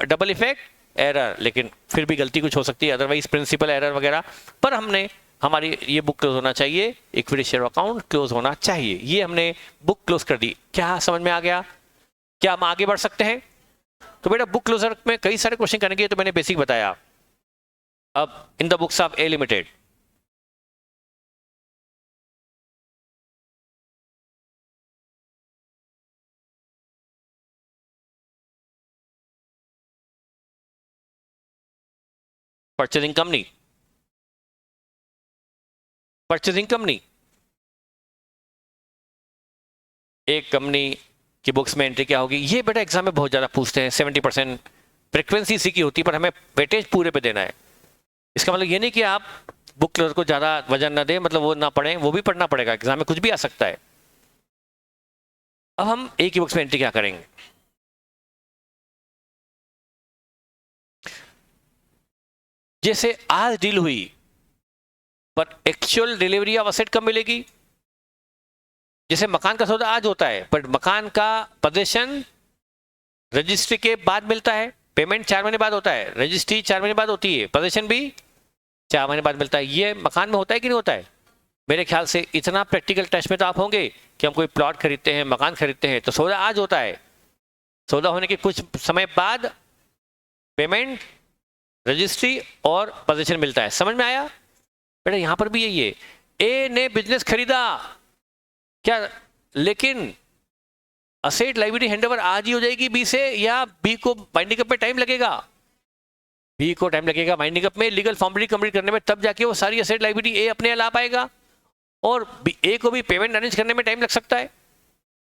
double effect error, लेकिन फिर भी गलती कुछ हो सकती है, अदरवाइज प्रिंसिपल एरर वगैरह। पर हमने हमारी ये बुक क्लोज होना चाहिए, इक्विटी शेयर अकाउंट क्लोज होना चाहिए। ये हमने बुक क्लोज कर दी। क्या समझ में आ गया? क्या हम आगे बढ़ सकते हैं? तो बेटा बुक क्लोजर में कई सारे क्वेश्चन करेंगे, तो मैंने बेसिक बताया। अब in the books of A limited, purchasing company, purchasing company एक कंपनी की बुक्स में एंट्री क्या होगी? ये बेटा एग्जाम में बहुत ज्यादा पूछते हैं। 70% फ्रिक्वेंसी इसी की होती है, पर हमें वेटेज पूरे पे देना है। इसका मतलब ये नहीं कि आप बुक क्लोजर को ज्यादा वजन ना दें, मतलब वो ना पढ़ें, वो भी पढ़ना पड़ेगा, एग्जाम में कुछ भी आ सकता है। अब हम ए की बुक्स में एंट्री क्या करेंगे? जैसे आज डील हुई, पर एक्चुअल डिलीवरी ऑफ असेट कब मिलेगी? जैसे मकान का सौदा आज होता है, पर मकान का पोजीशन रजिस्ट्री के बाद मिलता है, पेमेंट 4 महीने बाद होता है, रजिस्ट्री 4 महीने बाद होती है, पोजीशन भी 4 महीने बाद मिलता है। ये मकान में होता है कि नहीं होता है? मेरे ख्याल से इतना प्रैक्टिकल टेस्ट में तो आप होंगे कि हम कोई प्लॉट खरीदते हैं, मकान खरीदते हैं, तो सौदा आज होता है, सौदा होने के कुछ समय बाद पेमेंट, रजिस्ट्री और पोजीशन मिलता है। समझ में आया? बेटा यहां पर भी यही है। ए ने बिजनेस खरीदा क्या, लेकिन असेट लाइबिलिटी हैंडओवर आज ही हो जाएगी बी से, या बी को बाइंडिंग अप में टाइम लगेगा? बी को टाइम लगेगा बाइंडिंग अप में, लीगल फॉर्मेलिटी कंप्लीट करने में, तब जाके वो सारी असेट लाइबिलिटी ए अपने ला पाएगा। और ए को भी पेमेंट अरेंज करने में टाइम लग सकता है,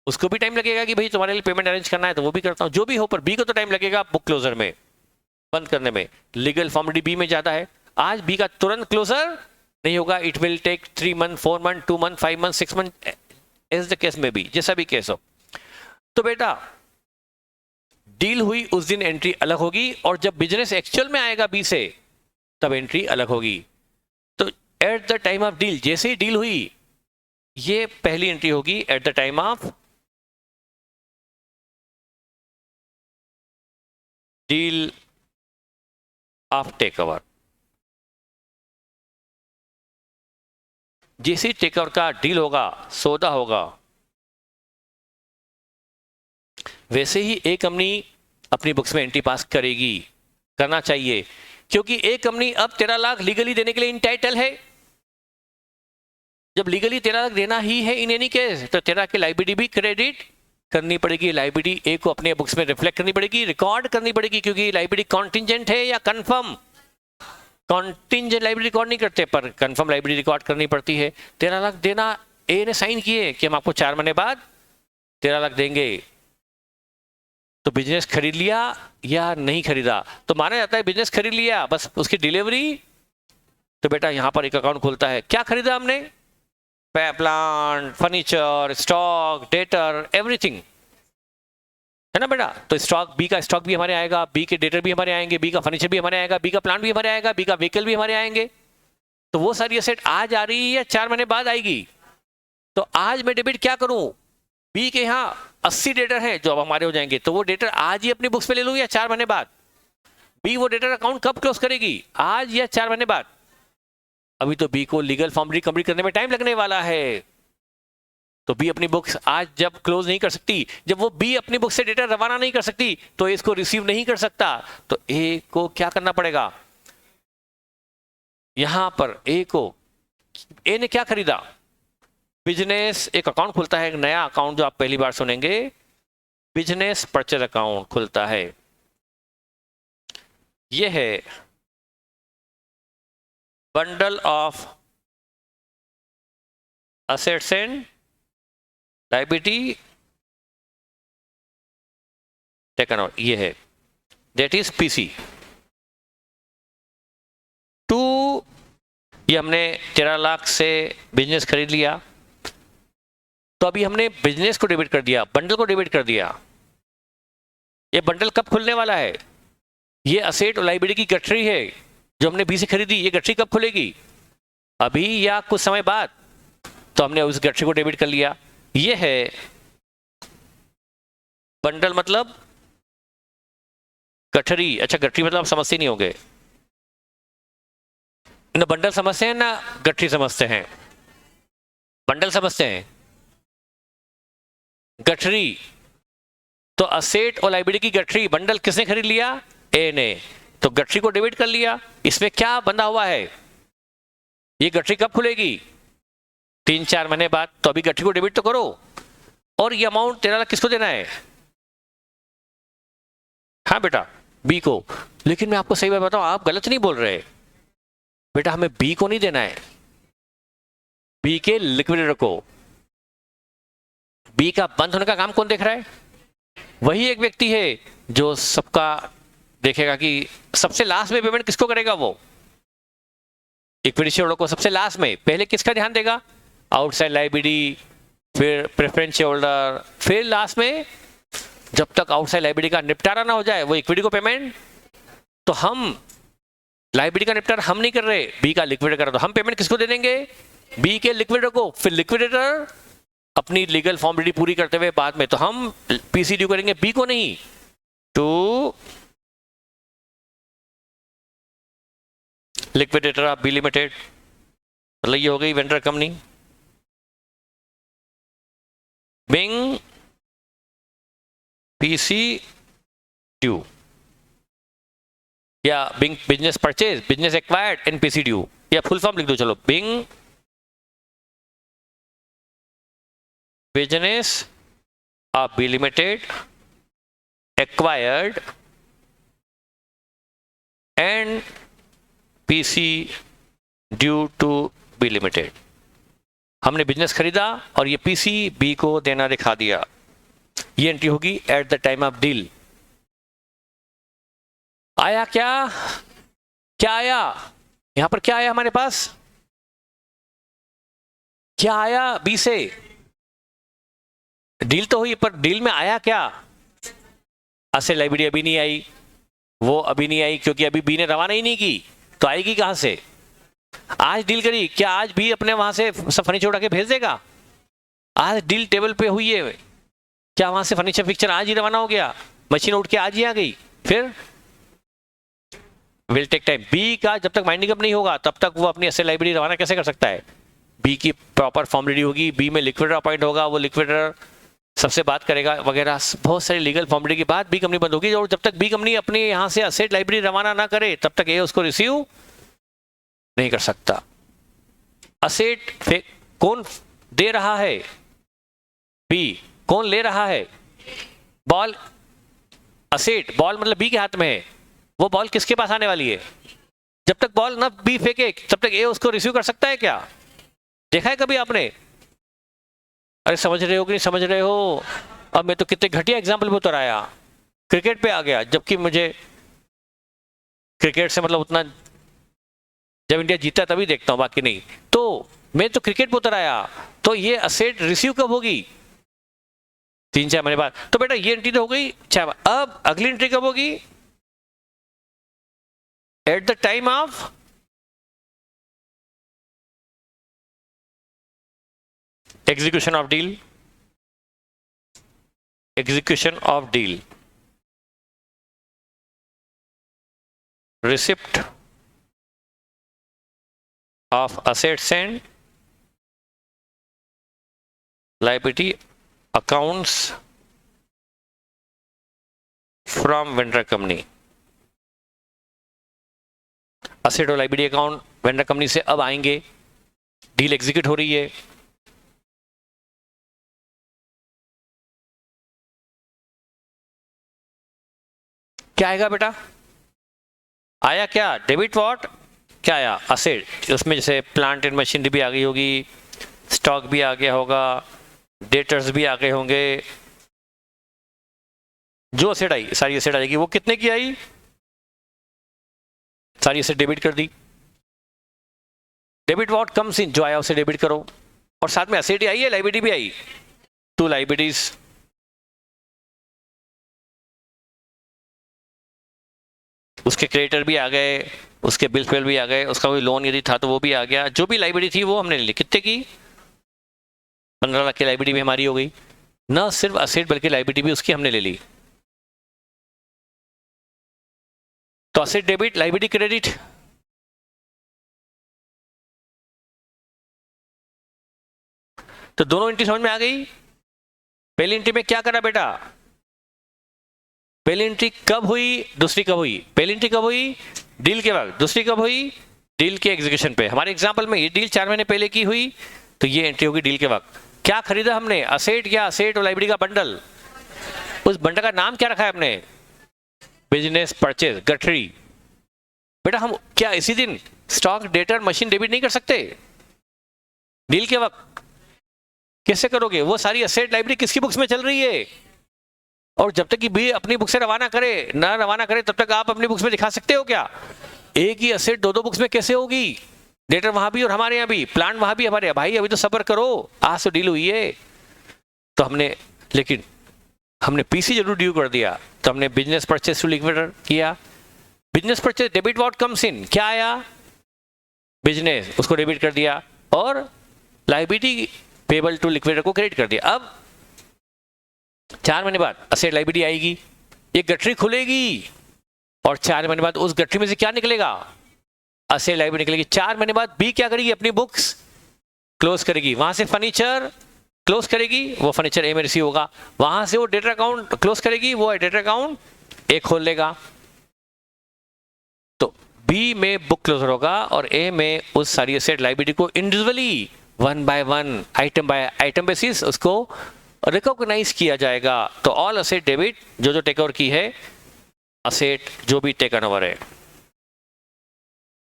उसको भी टाइम लगेगा कि भाई तुम्हारे लिए पेमेंट अरेंज करना है, तो वो भी करता हूं, जो भी हो, पर बी को तो टाइम लगेगा बुक क्लोजर में, बंद करने में। लीगल फॉर्मेलिटी बी में ज्यादा है। आज बी का तुरंत क्लोजर नहीं होगा, it will take 3 month, 4 month, 2 month, 5 month, 6 month, as the case में भी, जैसा भी केस हो। तो बेटा डील हुई उस दिन एंट्री अलग होगी, और जब बिजनेस एक्चुअल में आएगा बी से, तब एंट्री अलग होगी। तो at the time of deal, जैसे ही डील हुई, ये पहली एंट्री होगी at the time of deal of take over. जैसे टेक ओवर का डील होगा, सौदा होगा, वैसे ही एक कंपनी अपनी बुक्स में एंट्री पास करेगी, करना चाहिए, क्योंकि एक कंपनी अब 13 लाख लीगली देने के लिए इंटाइटल है। जब लीगली 13 लाख देना ही है इन एनी केस, तो 13 की लाइबिलिटी भी क्रेडिट करनी पड़ेगी, लाइबिलिटी ए को अपने बुक्स में रिफ्लेक्ट करनी पड़ेगी, रिकॉर्ड करनी पड़ेगी, क्योंकि लाइबिलिटी कॉन्टिंजेंट है या कंफर्म। कॉन्टिंजेंट लाइबिलिटी रिकॉर्ड नहीं करते, पर कंफर्म लाइबिलिटी रिकॉर्ड करनी पड़ती है। 13 लाख देना, ए ने साइन किए कि हम आपको 4 महीने बाद 13 लाख देंगे, तो बिजनेस खरीद लिया या नहीं खरीदा? तो माना जाता है बिजनेस खरीद लिया, बस उसकी डिलीवरी। तो बेटा यहां पर एक अकाउंट खुलता है, क्या खरीदा हमने? Plant, furniture, stock, debtor, everything, है ना बेटा? तो स्टॉक, बी का स्टॉक भी हमारे आएगा, बी के डेटर भी हमारे आएंगे, बी का फर्नीचर भी हमारे आएगा, बी का प्लांट भी हमारे आएगा, बी का व्हीकल भी हमारे आएंगे। तो वो सारी एसेट आज आ रही है या 4 महीने बाद आएगी? तो आज मैं डेबिट क्या करूं? बी के यहाँ 80 डेटर हैं जो अब हमारे हो जाएंगे, तो वो डेटर आज ही अपनी बुक्स में ले लूं या 4 महीने बाद? बी वो डेटर अकाउंट कब क्लोज करेगी, आज या 4 महीने बाद? अभी तो बी को लीगल फॉर्मेलिटी कंप्लीट करने में टाइम लगने वाला है, तो बी अपनी बुक्स आज जब क्लोज नहीं कर सकती, जब वो बी अपनी बुक से डेटा रवाना नहीं कर सकती, तो इसको रिसीव नहीं कर सकता। तो ए को क्या करना पड़ेगा? यहां पर ए को, ए ने क्या खरीदा? बिजनेस, एक अकाउंट खुलता है, एक नया अकाउंट जो आप पहली बार सुनेंगे, बिजनेस परचेज अकाउंट खुलता है। यह है bundle of assets and liability taken out, ये है, दैट इज पीसी 2। ये हमने 13 लाख से बिजनेस खरीद लिया, तो अभी हमने बिजनेस को डेबिट कर दिया, बंडल को डेबिट कर दिया। ये बंडल कब खुलने वाला है? ये असेट और लायबिलिटी की गठरी है जो हमने बी से खरीदी, ये गठरी कब खुलेगी? अभी या कुछ समय बाद? तो हमने उस गठरी को डेबिट कर लिया। ये है बंडल, मतलब गठरी। अच्छा, गठरी मतलब आप समझते नहीं होंगे, ना बंडल समझते हैं ना गठरी समझते हैं। बंडल समझते हैं, गठरी तो असेट और लायबिलिटी की गठरी बंडल किसने खरीद लिया? ए ने। तो गठरी को डेबिट कर लिया। इसमें क्या बंधा हुआ है? ये गठरी कब खुलेगी? 3-4 महीने बाद। तो अभी गठरी को डेबिट तो करो। और ये अमाउंट 13 लाख किसको देना है? हाँ बेटा, बी को। लेकिन मैं आपको सही बात बताऊं, आप गलत नहीं बोल रहे बेटा, हमें बी को नहीं देना है, बी के लिक्विडेटर को। बी का बंद होने का काम कौन देख रहा है? वही एक व्यक्ति है जो सबका देखेगा कि सबसे लास्ट में पेमेंट किसको करेगा। वो इक्विटी शेयरहोल्डर को सबसे लास्ट में। पहले किसका ध्यान देगा? आउटसाइड लायबिलिटी, फिर प्रेफरेंस शेयर होल्डर, फिर लास्ट में जब तक आउटसाइड लायबिलिटी का निपटारा ना हो जाए वो इक्विटी को पेमेंट। तो हम लायबिलिटी का निपटारा हम नहीं कर रहे, बी का लिक्विडेटर कर रहा, तो हम पेमेंट किसको दे देंगे? बी के लिक्विडेटर को। फिर लिक्विडेटर अपनी लीगल फॉर्मेलिटी पूरी करते हुए बाद में तो हम पीसी ड्यू करेंगे, बी को नहीं। To liquidator of B limited, मतलब ये हो गई vendor company. Being PC due या being business purchase, business acquired and PC due, या फुल फॉर्म लिख दो चलो, being business of B limited acquired and PC due to B limited. हमने बिजनेस खरीदा और ये पीसी बी को देना दिखा दिया। ये एंट्री होगी at the time of deal. आया क्या? क्या आया यहां पर? क्या आया हमारे पास? क्या आया बी से? डील तो हुई पर डील में आया क्या? असेट लायबिलिटी अभी नहीं आई, वो अभी नहीं आई क्योंकि अभी बी ने रवाना ही नहीं की, तो आएगी कहां से? आज डील करी, क्या आज भी अपने वहां से सब फर्नीचर उठा के भेज देगा? आज डील टेबल पे हुई है, क्या वहां से फर्नीचर पिक्चर आज ही रवाना हो गया? मशीन उठ के आज ही आ गई? फिर विल टेक टाइम। बी का जब तक माइंडिंग अप नहीं होगा तब तक वो अपनी एसेट लायबिलिटी रवाना कैसे कर सकता है? बी की प्रॉपर फॉर्मेलिटी होगी, बी में लिक्विडेटर अपॉइंट होगा, वो लिक्विडेटर सबसे बात करेगा वगैरह, बहुत सारी लीगल फॉर्मेलिटी के बाद बी कंपनी बंद होगी। और जब तक बी कंपनी अपने यहां से एसेट लायबिलिटी रवाना ना करे तब तक ये उसको रिसीव नहीं कर सकता। असेट कौन दे रहा है? बी। कौन ले रहा है? बॉल। असेट बॉल मतलब बी के हाथ में है, वो बॉल किसके पास आने वाली है? जब तक बॉल ना बी फेंके तब तक ए उसको रिसीव कर सकता है क्या? देखा है कभी आपने? अरे समझ रहे हो कि नहीं समझ रहे हो? अब मैं तो कितने घटिया एग्जाम्पल में उतर आया, क्रिकेट पे आ गया, जबकि मुझे क्रिकेट से मतलब उतना, जब इंडिया जीता तभी देखता हूं, बाकी नहीं। तो मैं तो क्रिकेट पे उतर आया। तो ये असेट रिसीव कब होगी? 3-4 महीने बाद। तो बेटा ये एंट्री तो हो गई 6। अब अगली एंट्री कब होगी? At the time of execution of deal. Execution of deal, receipt of assets and liability accounts from vendor company। Asset और लायबिलिटी अकाउंट वेंडर कंपनी से अब आएंगे, डील एग्जीक्यूट हो रही है। क्या आएगा बेटा? आया क्या? Debit what? क्या आया? असेट। उसमें जैसे प्लांट एंड मशीनरी भी आ गई होगी, स्टॉक भी आ गया होगा, डेटर्स भी आ गए होंगे। जो असेट आई सारी असेट आ जाएगी। वो कितने की आई? सारी असेट डेबिट कर दी। डेबिट व्हाट कम्स इन, जो आया उसे डेबिट करो। और साथ में असेट ही आई है, लायबिलिटी भी आई, 2 लायबिलिटीज। उसके क्रेडिटर भी आ गए, उसके बिल फेल भी आ गए, उसका कोई लोन यदि था तो वो भी आ गया। जो भी लायबिलिटी थी वो हमने ले ली। कितने की? 15 लाख की लायबिलिटी भी हमारी हो गई। न सिर्फ असेट बल्कि लायबिलिटी भी उसकी हमने ले ली। तो असेट डेबिट, लायबिलिटी क्रेडिट। तो दोनों एंट्री समझ में आ गई। पहली एंट्री में क्या करा बेटा, पहली एंट्री कब हुई, दूसरी कब हुई। पहली एंट्री कब हुई, डील के वक्त, दूसरी कब हुई, डील के एग्जीक्यूशन पे। हमारे एग्जांपल में ये डील 4 महीने पहले की हुई, तो ये एंट्री होगी डील के वक्त। क्या खरीदा हमने, असेट या असेट और लाइब्रेरी का बंडल। उस बंडल का नाम क्या रखा है हमने, बिजनेस परचेज, गठरी। बेटा हम क्या इसी दिन स्टॉक डेटर मशीन डेबिट नहीं कर सकते डील के वक्त। कैसे करोगे, वो सारी असेट लाइब्रेरी किसकी बुक्स में चल रही है, और जब तक कि बी अपनी बुक से रवाना करे ना रवाना करे तब तक आप अपनी बुक्स में दिखा सकते हो क्या। एक ही असेट दो बुक्स में कैसे होगी, डेटर वहां भी और हमारे यहाँ भी, प्लान वहां भी हमारे यहाँ। भाई अभी तो सब्र करो, आज तो डील हुई है। तो हमने, लेकिन हमने पीसी जरूर ड्यू कर दिया, तो हमने बिजनेस परचेज टू लिक्विडेटर किया। Business purchase debit what comes in, क्या आया, बिजनेस, उसको डेबिट कर दिया, और लाइबिलिटी पेबल टू लिक्विडेटर को क्रेडिट कर दिया। अब 4 महीने बाद असेट लाइबिलिटी आएगी, ये गठरी खुलेगी, और 4 महीने बाद उस गठरी में से क्या निकलेगा, असेट लाइबिलिटी निकलेगी। 4 महीने बाद बी क्या करेगी, अपनी बुक्स क्लोज करेगी, वहां से फर्नीचर क्लोज करेगी, वो फर्नीचर ए में रिसीव होगा, वहां से वो डेटा अकाउंट क्लोज करेगी, वो डेटा अकाउंट ए खोल लेगा। तो बी में बुक क्लोजर होगा और ए में उस सारी एसेट लाइबिलिटी को individually 1 by 1 item by item basis उसको रिकॉग्नाइज किया जाएगा। तो ऑल असेट डेबिट, जो टेक ओवर की है असेट, जो भी टेकन ओवर है,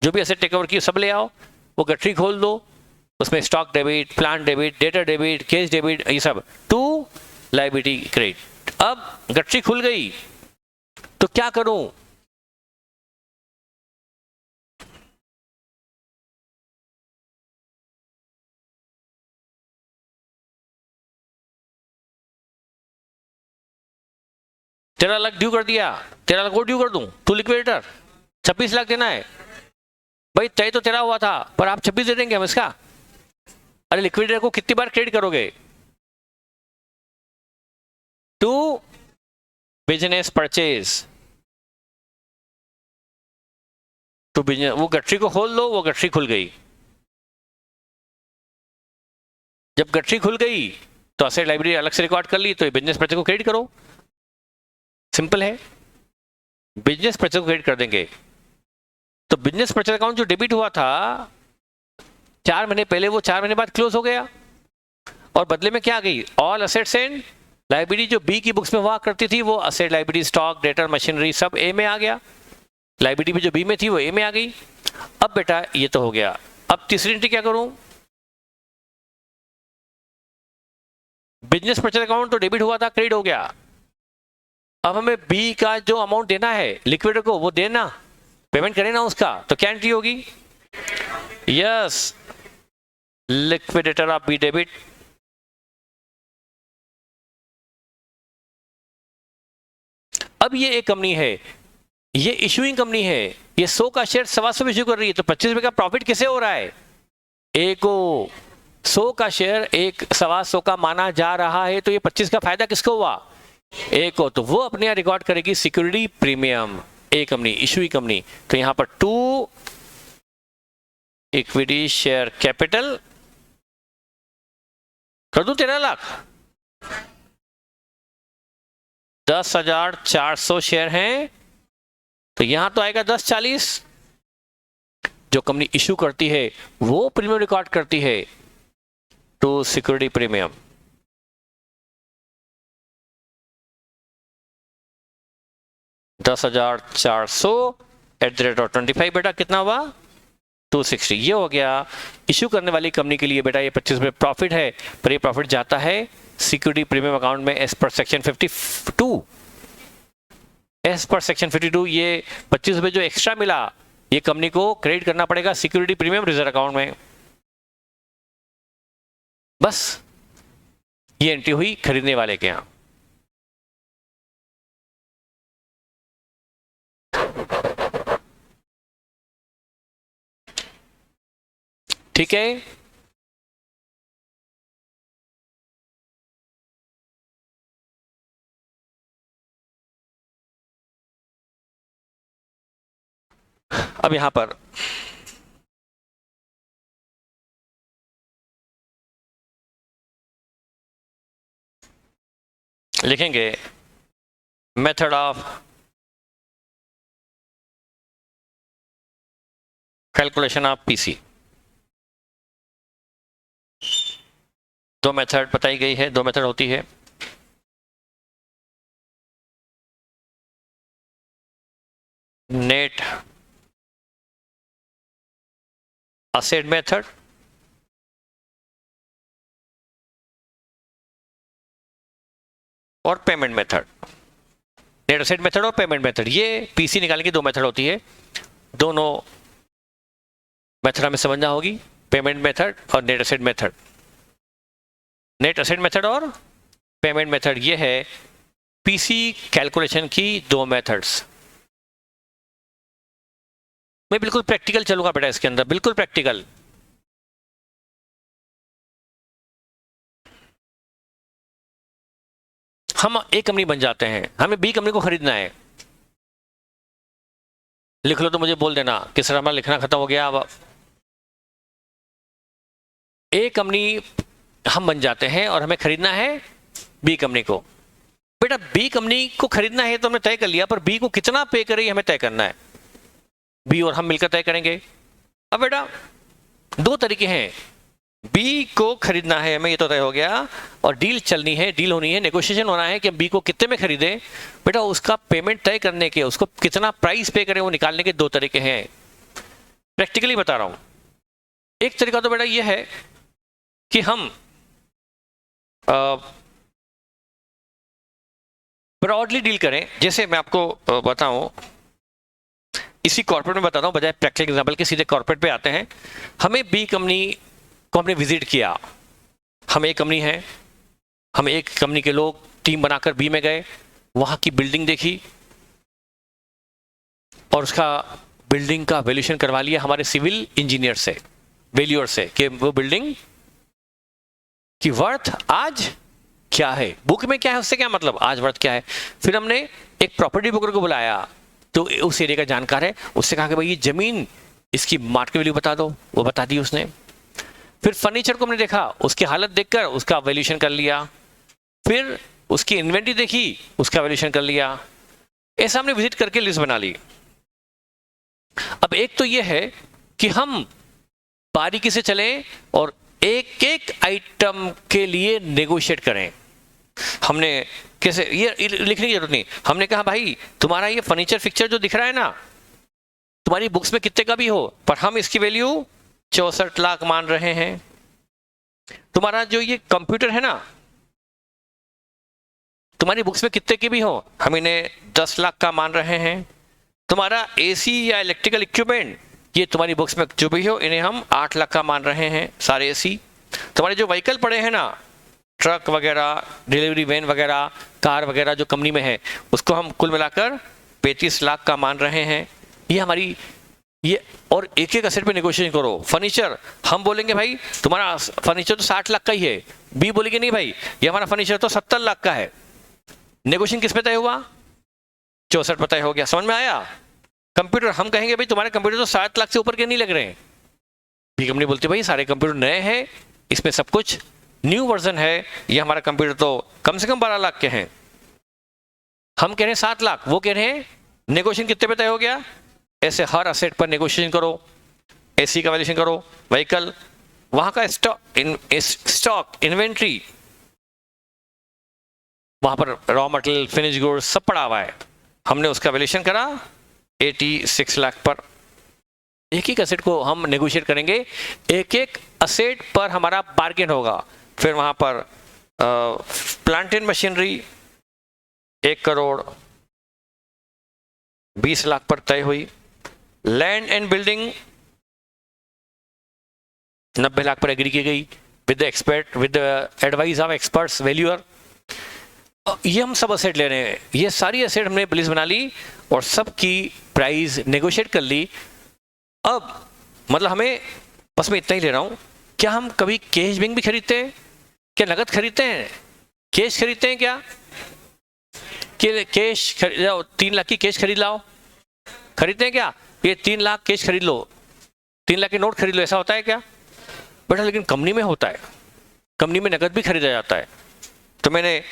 जो भी असेट टेक ओवर की सब ले आओ, वो गठरी खोल दो, उसमें stock debit, plan debit, data debit, cash debit, ये सब टू लाइबिलिटी क्रेडिट। अब गठरी खुल गई तो क्या करूं, तेरह लाख ड्यू कर दिया, 13 लाख और ड्यू कर दूं टू लिक्विडेटर, 26 लाख देना है। भाई तय तो तेरा हुआ था, पर आप 26 दे देंगे हम इसका। अरे लिक्विडेटर को कितनी बार क्रेडिट करोगे, to business purchase, to business, वो गठरी को खोल दो, वो गठरी खुल गई। जब गठरी खुल गई तो असेट लाइब्रेरी अलग से रिकॉर्ड कर ली, तो बिजनेस परचेज को क्रेडिट करो, सिंपल है, बिजनेस परचेज को क्रेडिट कर देंगे। तो बिजनेस परचेज अकाउंट जो डेबिट हुआ था 4 महीने पहले, वो 4 महीने बाद क्लोज हो गया, और बदले में क्या आ गई, ऑल असेट्स एंड लाइब्रेरी जो बी की बुक्स में हुआ करती थी, वो asset library stock debtor machinery सब ए में आ गया, लाइब्रेरी भी जो बी में थी वो ए में आ गई। अब बेटा ये तो हो गया, अब तीसरी एंट्री क्या करूं, बिजनेस परचेज अकाउंट तो डेबिट हुआ था, क्रेडिट हो गया, अब हमें बी का जो अमाउंट देना है लिक्विडेटर को, वो देना, पेमेंट करें ना उसका, तो क्या एंट्री होगी, yes, liquidator of B debit. अब ये एक कंपनी है, ये इशूइंग कंपनी है, ये 100 का शेयर 125 में इशू कर रही है, तो 25 रुपए का प्रॉफिट किसे हो रहा है, ए को। 100 का शेयर एक 125 का माना जा रहा है, तो ये 25 का फायदा किसको हुआ, ए को। तो वो अपने यहाँ रिकॉर्ड करेगी सिक्योरिटी प्रीमियम, ए कंपनी, इशूइंग कंपनी। तो यहां पर टू इक्विटी शेयर कैपिटल कर दूं 13 लाख, 10,400 शेयर हैं, तो यहां तो आएगा 10,40। जो कंपनी इशू करती है वो प्रीमियम रिकॉर्ड करती है टू सिक्योरिटी प्रीमियम। $10,400 बेटा कितना हुआ, 260। ये हो गया इशू करने वाली कंपनी के लिए बेटा, ये 25 रुपए प्रॉफिट है, पर ये प्रॉफिट जाता है सिक्योरिटी प्रीमियम अकाउंट में as per section 52। As per section 52 ये 25 रुपए जो एक्स्ट्रा मिला, ये कंपनी को क्रेडिट करना पड़ेगा सिक्योरिटी प्रीमियम रिजर्व अकाउंट में। बस ये एंट्री हुई खरीदने वाले के यहां। ठीक है, अब यहां पर लिखेंगे method of calculation of PC. दो मेथड बताई गई है, दो मेथड होती है। नेट असेट मेथड और payment method. Net asset method और पेमेंट मेथड, ये पीसी निकालने की दो मेथड होती है। दोनों मेथड हमें समझना होगी, पेमेंट मेथड और net asset method. Net asset method और पेमेंट मेथड, ये है पीसी कैलकुलेशन की दो मेथड्स। मैं बिल्कुल प्रैक्टिकल चलूंगा बेटा इसके अंदर, बिल्कुल प्रैक्टिकल। हम एक कंपनी बन जाते हैं, हमें बी कंपनी को खरीदना है। लिख लो तो मुझे बोल देना कि सर हमारा लिखना खत्म हो गया। अब ए कंपनी हम बन जाते हैं और हमें खरीदना है बी कंपनी को। बेटा बी कंपनी को खरीदना है तो हमने तय कर लिया, पर बी को कितना पे करे हमें तय करना है। बी और हम मिलकर तय करेंगे। अब बेटा दो तरीके हैं, बी को खरीदना है हमें, ये तो तय हो गया, और डील चलनी है, डील होनी है, नेगोशिएशन होना है कि बी को कितने में खरीदे। बेटा उसका पेमेंट तय करने के, उसको कितना प्राइस पे करें वो निकालने के दो तरीके हैं। प्रैक्टिकली बता रहा हूं। एक तरीका तो बेटा ये है कि हम ब्रॉडली डील करें। जैसे मैं आपको बताऊं, इसी कॉर्पोरेट में बताता हूं, बजाय प्रैक्टिकल एग्जांपल के सीधे कॉर्पोरेट पे आते हैं। हमें बी कंपनी को हमने विजिट किया, हम एक कंपनी है, हम एक कंपनी के लोग टीम बनाकर बी में गए, वहां की बिल्डिंग देखी और उसका बिल्डिंग का वैल्यूएशन करवा लिया हमारे सिविल इंजीनियर से, वैल्यूअर से, कि वो बिल्डिंग की वर्थ आज क्या है, बुक में क्या है उससे क्या मतलब, आज वर्थ क्या है। फिर हमने एक प्रॉपर्टी ब्रोकर को बुलाया, तो उस एरिया का जानकार है, उससे कहा कि भाई ये जमीन इसकी मार्केट वैल्यू बता दो, वो बता दी उसने। फिर फर्नीचर को हमने देखा, उसकी हालत देखकर उसका वैल्यूएशन कर लिया। फिर उसकी इन्वेंटरी देखी, उसका वैल्यूएशन कर लिया। ऐसा हमने विजिट करके लिस्ट बना ली। अब एक तो ये है कि हम बारीकी से चलें और एक एक आइटम के लिए नेगोशिएट करें। हमने कैसे, ये लिखने की जरूरत नहीं, हमने कहा भाई तुम्हारा ये फर्नीचर फिक्चर जो दिख रहा है ना, तुम्हारी बुक्स में कितने का भी हो, पर हम इसकी वैल्यू 64 लाख मान रहे हैं। तुम्हारा जो ये कंप्यूटर है ना, तुम्हारी बुक्स में कितने की भी हो, हम इन्हें 10 लाख का मान रहे हैं। तुम्हारा एसी या इलेक्ट्रिकल इक्विपमेंट, ये तुम्हारी बुक्स में जो भी हो, इन्हें हम 8 लाख का मान रहे हैं सारे एसी। तुम्हारे जो व्हीकल पड़े हैं ना, ट्रक वगैरह, डिलीवरी वैन वगैरह, कार वगैरह जो कंपनी में है, उसको हम कुल मिलाकर 35 लाख का मान रहे हैं। ये हमारी ये, और एक एक असेट पे नेगोशिएशन करो। फर्नीचर हम बोलेंगे भाई तुम्हारा फर्नीचर तो 60 लाख का ही है, बी बोलेंगे नहीं भाई ये हमारा फर्नीचर तो 70 लाख का है। नेगोशिएशन किस पे तय हुआ, 64 पे तय हो गया। समझ में आया। कंप्यूटर हम कहेंगे भाई तुम्हारे कंप्यूटर तो 7 लाख से ऊपर के नहीं लग रहे हैं, बी कंपनी बोलती भाई सारे कंप्यूटर नए हैं, इसमें सब कुछ न्यू वर्जन है, ये हमारा कंप्यूटर तो कम से कम 12 लाख के हैं। हम कह रहे हैं 7 लाख, वो कह रहे हैं। नेगोशिएशन कितने पे तय हो गया। ऐसे हर असेट पर नेगोशिएशन करो, एसी का वैल्यूएशन करो, व्हीकल, वहां का स्टॉक इन्वेंट्री, वहां पर रॉ मटेरियल, फिनिश गुड्स सब पड़ा हुआ है, हमने उसका वैल्यूएशन करा 86 लाख पर। एक एक असेट को हम नेगोशिएट करेंगे, एक एक असेट पर हमारा बार्गेन होगा। फिर वहां पर plant and machinery 1 crore 20 lakh पर तय हुई। लैंड एंड बिल्डिंग 90 लाख पर एग्री की गई with with advice of experts valuer. ये हम सब असेट ले रहे हैं, ये सारी असेट हमने लिस्ट बना ली और सबकी प्राइस नेगोशिएट कर ली। अब मतलब हमें बस मैं इतना ही ले रहा हूं, क्या हम कभी कैश बिंग भी खरीदते हैं, क्या नगद खरीदते हैं, कैश खरीदते हैं क्या, कि कैश खरीद लाओ, 3 लाख की कैश खरीद लाओ, खरीदते हैं क्या, ये 3 लाख कैश खरीद लो, 3 लाख के नोट खरीद लो, ऐसा होता है क्या बेटा। लेकिन कंपनी में होता है, कंपनी में नगद भी खरीदा जाता है। तो मैंने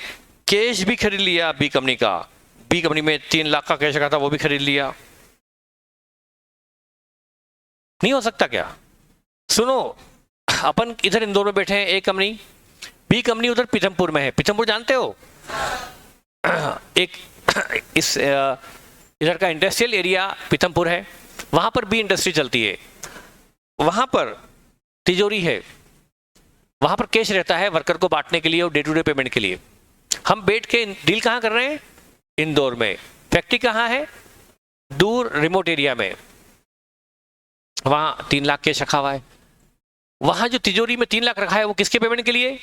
कैश भी खरीद लिया बी कंपनी का, बी कंपनी में 3 लाख का कैश रखा था वो भी खरीद लिया। नहीं हो सकता क्या? सुनो, अपन इधर इंदौर में बैठे हैं, एक कंपनी, बी कंपनी उधर पीथमपुर में है। पीथमपुर जानते हो? एक इस इधर का इंडस्ट्रियल एरिया पीथमपुर है, वहां पर बी इंडस्ट्री चलती है, वहां पर तिजोरी है, वहां पर कैश रहता है वर्कर को बांटने के लिए और डे टू डे पेमेंट के लिए। हम बैठ के डील कहाँ कर रहे हैं? इंदौर में। फैक्ट्री कहाँ है? दूर रिमोट एरिया में, वहां 3 लाख कैश रखा हुआ है। वहां जो तिजोरी में 3 लाख रखा है वो किसके पेमेंट के लिए?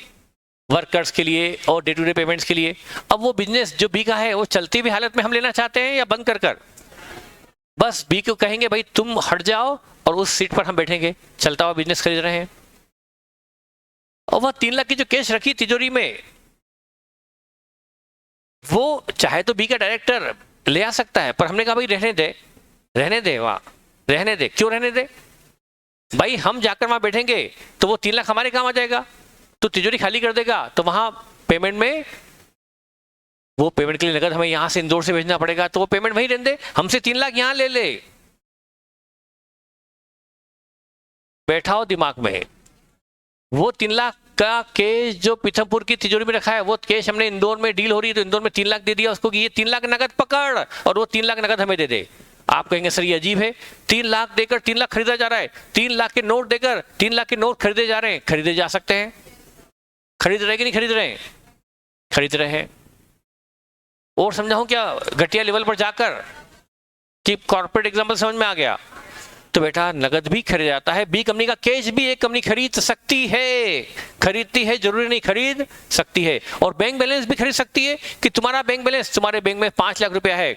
वर्कर्स के लिए और डे टू डे पेमेंट्स के लिए। अब वो बिजनेस जो बी का है वो चलती हुई हालत में हम लेना चाहते हैं या बंद कर कर? बस बी को कहेंगे भाई तुम हट जाओ और उस सीट पर हम बैठेंगे, चलता हुआ बिजनेस खरीद रहे हैं। और वह 3 लाख की जो कैश रखी तिजोरी में, वो चाहे तो बी का डायरेक्टर ले आ सकता है, पर हमने कहा भाई रहने दे, रहने दे, वहां रहने दे। क्यों रहने दे भाई? हम जाकर वहां बैठेंगे तो वो 3 लाख हमारे काम आ जाएगा, तो तिजोरी खाली कर देगा, तो वहां पेमेंट में, वो पेमेंट के लिए नगद हमें यहां से इंदौर से भेजना पड़ेगा, तो वो पेमेंट वहीं रहने दे, हमसे 3 लाख यहां ले ले। बैठाओ दिमाग में, वो 3 लाख का कैश जो पीथमपुर की तिजोरी में रखा है, वो कैश हमने इंदौर में डील हो रही है तो इंदौर में 3 लाख दे दिया उसको कि ये 3 लाख नगद पकड़, और वो 3 लाख नगद हमें दे दे। आप कहेंगे सर ये अजीब है, 3 लाख देकर 3 लाख खरीदा जा रहा है, 3 लाख के नोट देकर 3 लाख के नोट खरीदे जा रहे हैं। खरीदे जा सकते हैं, खरीद रहे कि नहीं खरीद रहे हैं? खरीद रहे हैं। और समझाऊं क्या घटिया लेवल पर जाकर, कि कॉर्पोरेट एग्जाम्पल समझ में आ गया? तो बेटा नगद भी खरीदा जाता है, बी कंपनी का कैश भी एक कंपनी खरीद सकती है, खरीदती है, जरूरी नहीं खरीद सकती है। और बैंक बैलेंस भी खरीद सकती है, कि तुम्हारा बैंक बैलेंस, तुम्हारे बैंक में 5 लाख रुपया है,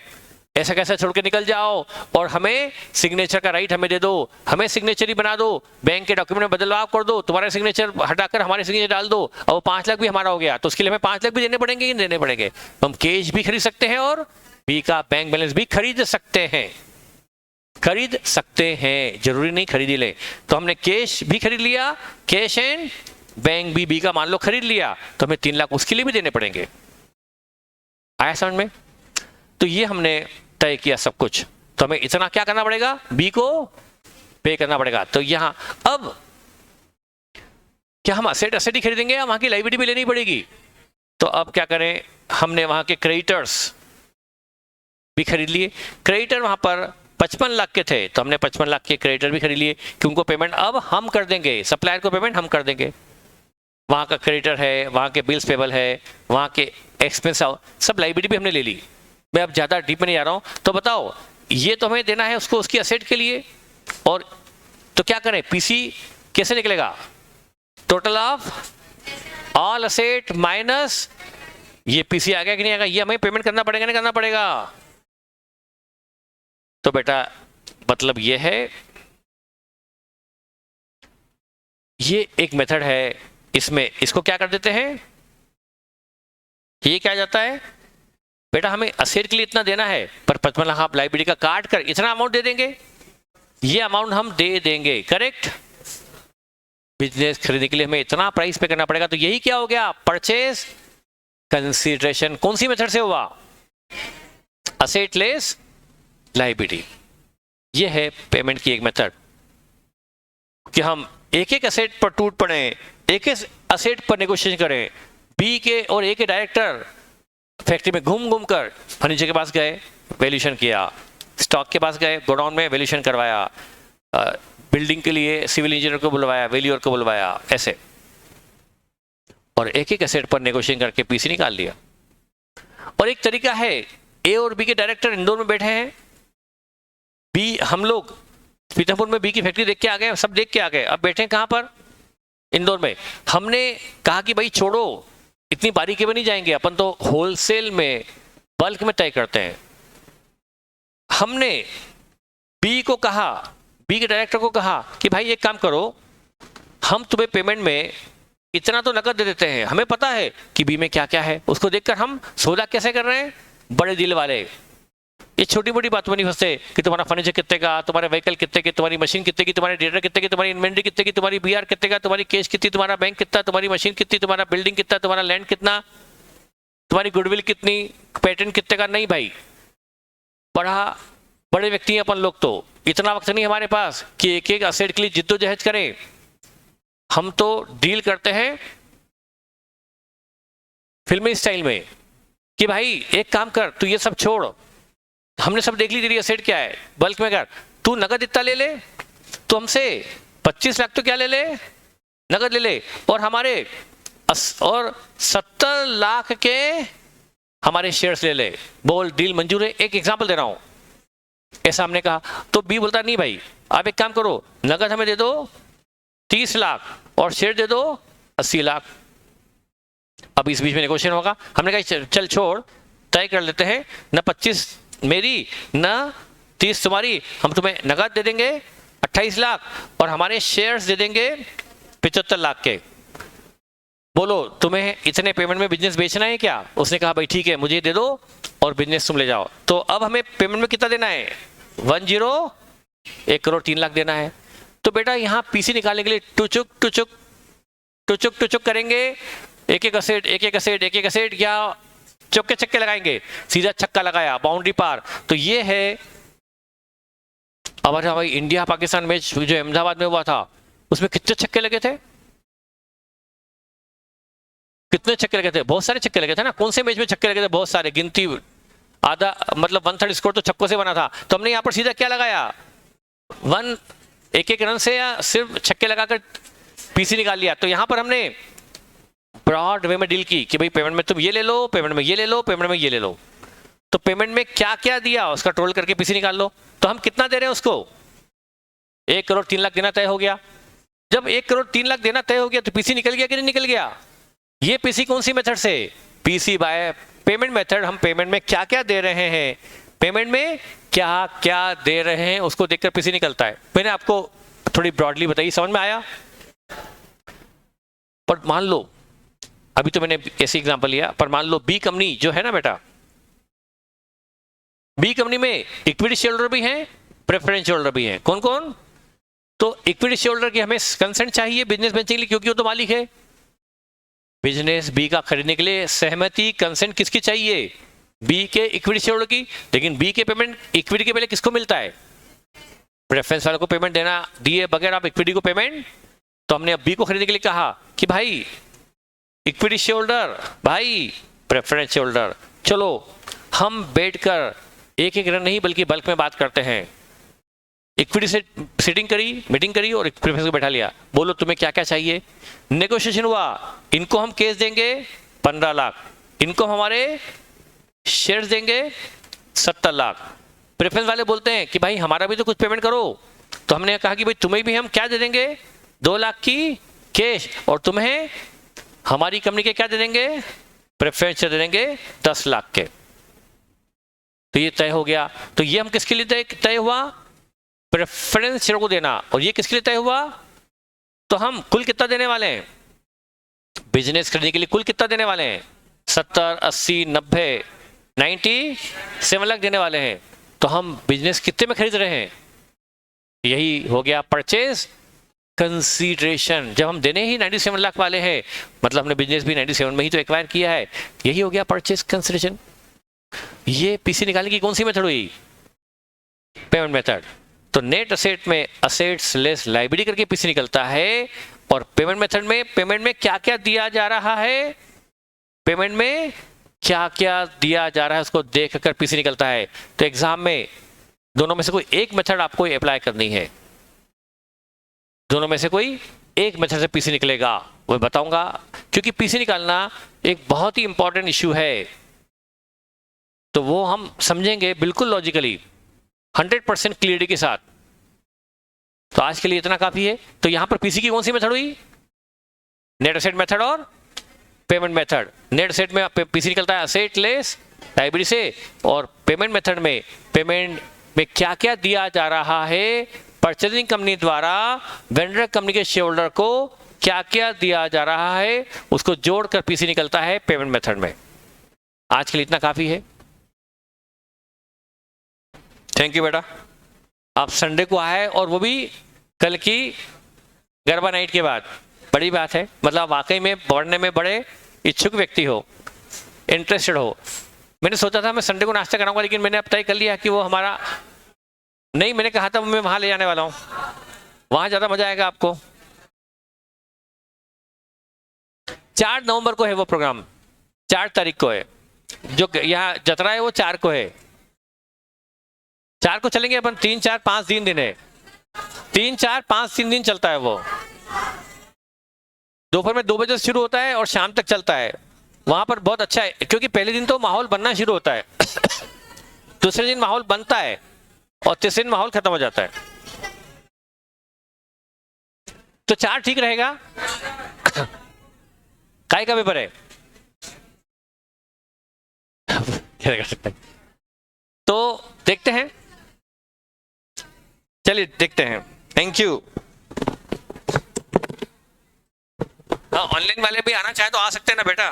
ऐसा कैसा छोड़ के निकल जाओ और हमें सिग्नेचर का राइट हमें दे दो, हमें सिग्नेचर ही बना दो, बैंक के डॉक्यूमेंट में बदलाव कर दो, तुम्हारे सिग्नेचर हटाकर हमारे सिग्नेचर डाल दो, और वो 5 लाख भी हमारा हो गया, तो उसके लिए हमें 5 लाख भी देने पड़ेंगे कि नहीं देने पड़ेंगे? हम कैश भी खरीद सकते हैं और बी का बैंक बैलेंस भी खरीद सकते हैं, खरीद सकते हैं, जरूरी नहीं खरीद ही ले। तो हमने कैश भी खरीद लिया, कैश एंड बैंक भी बी का मान लो खरीद लिया, तो हमें 3 लाख उसके लिए भी देने पड़ेंगे। आया समझ में? तो ये हमने तय किया सब कुछ, तो हमें इतना क्या करना पड़ेगा? बी को पे करना पड़ेगा। तो यहां अब क्या हम असेट ही खरीदेंगे या वहां की लायबिलिटी भी लेनी पड़ेगी? तो अब क्या करें, हमने वहां के क्रेडिटर्स भी खरीद लिए। क्रेडिटर वहां पर 55 लाख के थे, तो हमने 55 लाख के क्रेडिटर भी खरीद लिए, कि उनको पेमेंट अब हम कर देंगे, सप्लायर को पेमेंट हम कर देंगे। वहां का क्रेडिटर है, वहां के बिल्स पेबल है, वहां के एक्सपेंस, सब लायबिलिटी भी हमने ले ली। मैं अब ज्यादा डीप में नहीं जा रहा हूं। तो बताओ, ये तो हमें देना है उसको उसकी असेट के लिए, और तो क्या करें? पीसी कैसे निकलेगा? Total of all asset minus ये पीसी आ गया कि नहीं आएगा? ये हमें पेमेंट करना पड़ेगा, नहीं करना पड़ेगा? तो बेटा मतलब ये है, ये एक मेथड है, इसमें इसको क्या कर देते हैं, ये क्या जाता है बेटा, हमें असेट के लिए इतना देना है, पर 55 लाख आप लायबिलिटी का काट कर इतना अमाउंट दे देंगे, ये अमाउंट हम दे देंगे, करेक्ट? बिजनेस खरीदने के लिए हमें इतना प्राइस पे करना पड़ेगा, तो यही क्या हो गया? Purchase consideration. कौन सी मेथड से हुआ? Asset less liability. ये है पेमेंट की एक मेथड, कि हम एक एक असेट पर टूट पड़े, एक एक असेट पर नेगोशिएशन करें। बी के और ए के डायरेक्टर फैक्ट्री में घूम घूम कर फर्नीचर के पास गए, वैल्यूएशन किया, स्टॉक के पास गए, गोडाउन में वैल्यूएशन करवाया, बिल्डिंग के लिए सिविल इंजीनियर को बुलवाया, वैल्यूअर को बुलवाया, ऐसे, और एक एक एसेट पर नेगोशिएशन करके पीसी निकाल लिया। और एक तरीका है, ए और बी के डायरेक्टर इंदौर में बैठे हैं, बी, हम लोग पीथमपुर में बी की फैक्ट्री देख के आ गए, सब देख के आ गए, अब बैठे हैं कहाँ पर? इंदौर में। हमने कहा कि भाई छोड़ो, इतनी बारीकी में नहीं जाएंगे अपन, तो होलसेल में बल्क में तय करते हैं। हमने बी को कहा, बी के डायरेक्टर को कहा कि भाई एक काम करो, हम तुम्हें पेमेंट में इतना तो नकद दे देते हैं, हमें पता है कि बी में क्या क्या है, उसको देखकर हम सौदा कैसे कर रहे हैं, बड़े दिल वाले। ये छोटी मोटी बातों में नहीं फंसते कि तुम्हारा फर्नीचर कितने का, तुम्हारे व्हीकल कितने के, तुम्हारी मशीन कितने की, तुम्हारे डेटा कितने की, तुम्हारी इन्वेंट्री कितने की, तुम्हारी बीआर कितने का, तुम्हारी कैश कितनी, तुम्हारा बैंक कितना, तुम्हारी मशीन कितनी, तुम्हारा बिल्डिंग कितना, तुम्हारा लैंड कितना, तुम्हारी गुडविल कितनी, पेटेंट कितने का, नहीं भाई। बड़े व्यक्ति हैं अपन लोग, तो इतना वक्त नहीं हमारे पास कि एक एक असेट के लिए जिद्दोजहद करें। हम तो डील करते हैं फिल्मी स्टाइल में कि भाई एक काम कर, तू ये सब छोड़, हमने सब देख ली तेरी असेट क्या है, बल्क में कर, तू नगद इतना ले ले, तो हमसे 25 लाख तो क्या ले ले, नगद ले ले, और हमारे और 70 लाख के हमारे शेयर्स ले ले, बोल डील मंजूर है। एक एग्जांपल दे रहा हूं, ऐसा हमने कहा, तो बी बोलता नहीं भाई आप एक काम करो, नगद हमें दे दो 30 लाख और शेयर दे दो 80 लाख। अब इस बीच में नेगोशिएशन होगा। हमने कहा चल छोड़, तय कर लेते हैं, न 25 मेरी न 30 तुम्हारी, हम तुम्हें नगद दे देंगे 28 लाख और हमारे शेयर्स दे देंगे 75 लाख के। बोलो तुम्हें इतने पेमेंट में बिजनेस बेचना है क्या? उसने कहा भाई ठीक है, मुझे दे दो और बिजनेस तुम ले जाओ। तो अब हमें पेमेंट में कितना देना है? 1 करोड़ 3 लाख देना है। तो बेटा यहाँ पीसी निकालने के लिए टुचुक टुचुक टुचुक टुचुक करेंगे, एक एक असेट या चौके छक्के लगाएंगे। सीधा छक्का लगाया, बाउंड्री पार। तो ये है अब अच्छा भाई, इंडिया पाकिस्तान मैच जो अहमदाबाद में हुआ था उसमें कितने छक्के लगे थे? कितने छक्के लगे थे? बहुत सारे छक्के लगे थे ना। कौन से मैच में छक्के लगे थे? बहुत सारे, गिनती आधा, मतलब 1/3 स्कोर तो छक्कों से बना था। तो हमने यहाँ पर सीधा क्या लगाया, एक रन से या सिर्फ छक्के लगाकर पीसी निकाल लिया। तो यहाँ पर हमने ब्रॉड वे में डील की कि भाई पेमेंट में तुम ये ले लो, पेमेंट में ये ले लो, पेमेंट में ये ले लो। तो पेमेंट में क्या क्या दिया उसका टोटल करके पीसी निकाल लो। तो हम कितना दे रहे हैं उसको? 1 करोड़ 3 लाख देना तय हो गया। जब 1 करोड़ 3 लाख देना तय हो गया तो पीसी निकल गया कि नहीं निकल गया? ये पीसी कौन सी मेथड से? PC by payment method. हम पेमेंट में क्या क्या दे रहे हैं, पेमेंट में क्या क्या दे रहे हैं उसको देखकर पीसी निकलता है। मैंने आपको थोड़ी ब्रॉडली बताई, समझ में आया? पर मान लो, अभी तो मैंने ऐसी एग्जांपल लिया, पर मान लो बी कंपनी जो है ना बेटा, बी कंपनी में इक्विटी शेयर होल्डर भी हैं, प्रेफरेंस शेयर होल्डर भी हैं। कौन कौन? तो इक्विटी शेयर होल्डर की हमें कंसेंट चाहिए बिजनेस बेचने के लिए, क्योंकि वो तो मालिक है। बिजनेस बी का खरीदने के लिए सहमति, कंसेंट किसकी चाहिए? बी के इक्विटी शेयर होल्डर की। लेकिन बी के पेमेंट इक्विटी के पहले किसको मिलता है? प्रेफरेंस वाले को पेमेंट देना दिए बगैर आप इक्विटी को पेमेंट। तो हमने अब बी को खरीदने के लिए कहा कि भाई इक्विटी शेयर होल्डर, भाई प्रेफरेंस शेयर होल्डर, चलो हम बैठकर एक एक रन नहीं बल्कि बल्क में बात करते हैं। इक्विटी से सीटिंग करी, मीटिंग करी और प्रेफरेंस को बैठा लिया। बोलो तुम्हें क्या क्या चाहिए? नेगोशिएशन हुआ, इनको हम केस देंगे 15 लाख, इनको हमारे शेयर्स देंगे 70 लाख। प्रेफरेंस वाले बोलते हैं कि भाई हमारा भी तो कुछ पेमेंट करो। तो हमने कहा कि भाई तुम्हें भी हम क्या दे देंगे? 2 लाख की कैश, और तुम्हें हमारी कंपनी के क्या दे देंगे? प्रेफरेंस दे देंगे 10 लाख के। तो ये तय हो गया। तो ये हम किसके लिए तय हुआ? प्रेफरेंस शेयर को देना। और ये किसके लिए तय हुआ? तो हम कुल कितना देने वाले हैं? बिजनेस खरीदने के लिए कुल कितना देने वाले हैं? 70, 80, 90, 97 लाख देने वाले हैं। तो हम बिजनेस कितने में खरीद रहे हैं? यही हो गया परचेज कंसीडरेशन। जब हम देने ही 97 लाख वाले हैं, मतलब हमने बिजनेस भी 97 में ही तो एक्वायर किया है, यही हो गया परचेज कंसीडरेशन। ये पीसी निकालने की कौन सी मेथड हुई? Payment method. तो नेट असेट में असेट्स लेस लायबिलिटी करके पीसी निकलता है। और पेमेंट मेथड में पेमेंट में क्या क्या दिया जा रहा है, पेमेंट में क्या क्या दिया जा रहा है उसको देखकर पीसी निकलता है। तो एग्जाम में दोनों में से कोई एक मेथड आपको अप्लाई करनी है, दोनों में से कोई एक मेथड से पीसी निकलेगा, वो बताऊंगा। क्योंकि पीसी निकालना एक बहुत ही इंपॉर्टेंट इश्यू है, तो वो हम समझेंगे बिल्कुल लॉजिकली 100% क्लियरिटी के साथ। तो आज के लिए इतना काफी है। तो यहां पर पीसी की कौन सी मेथड हुई? नेट असेट मेथड और पेमेंट मेथड। नेट असेट में पीसी निकलता है असेट लेस लायबिलिटी से, और पेमेंट मेथड में पेमेंट में क्या क्या दिया जा रहा है परचेजिंग कंपनी द्वारा वेंडर कंपनी के शेयर होल्डर को क्या क्या दिया जा रहा है उसको जोड़कर पीसी निकलता है पेमेंट मेथड में। आज के लिए इतना काफी है। थैंक यू बेटा। आप संडे को आए और वो भी कल की गरबा नाइट के बाद, बड़ी बात है। मतलब वाकई में पढ़ने में बड़े इच्छुक व्यक्ति हो। इंटरेस्टेड हो। मैंने सोचा था मैं संडे को नाश्ता कराऊंगा, लेकिन मैंने अब तय कर लिया कि वो हमारा नहीं, मैंने कहा था मैं वहां ले जाने वाला हूं, वहां ज्यादा मजा आएगा आपको। 4 नवंबर को है वो प्रोग्राम, 4 तारीख को है। जो यहाँ जतरा है वो 4 को है। 4 को चलेंगे अपन, 3, 4, 5 दिन है, 3, 4, 5 3 दिन चलता है वो। दोपहर में 2 बजे से शुरू होता है और शाम तक चलता है। वहां पर बहुत अच्छा है, क्योंकि पहले दिन तो माहौल बनना शुरू होता है दूसरे दिन माहौल बनता है और तीसरे दिन माहौल खत्म हो जाता है। तो 4 ठीक रहेगा। काय का पेपर है क्या कर सकते हैं, तो देखते हैं, चलिए देखते हैं। Thank you. हाँ, ऑनलाइन वाले भी आना चाहे तो आ सकते हैं ना बेटा।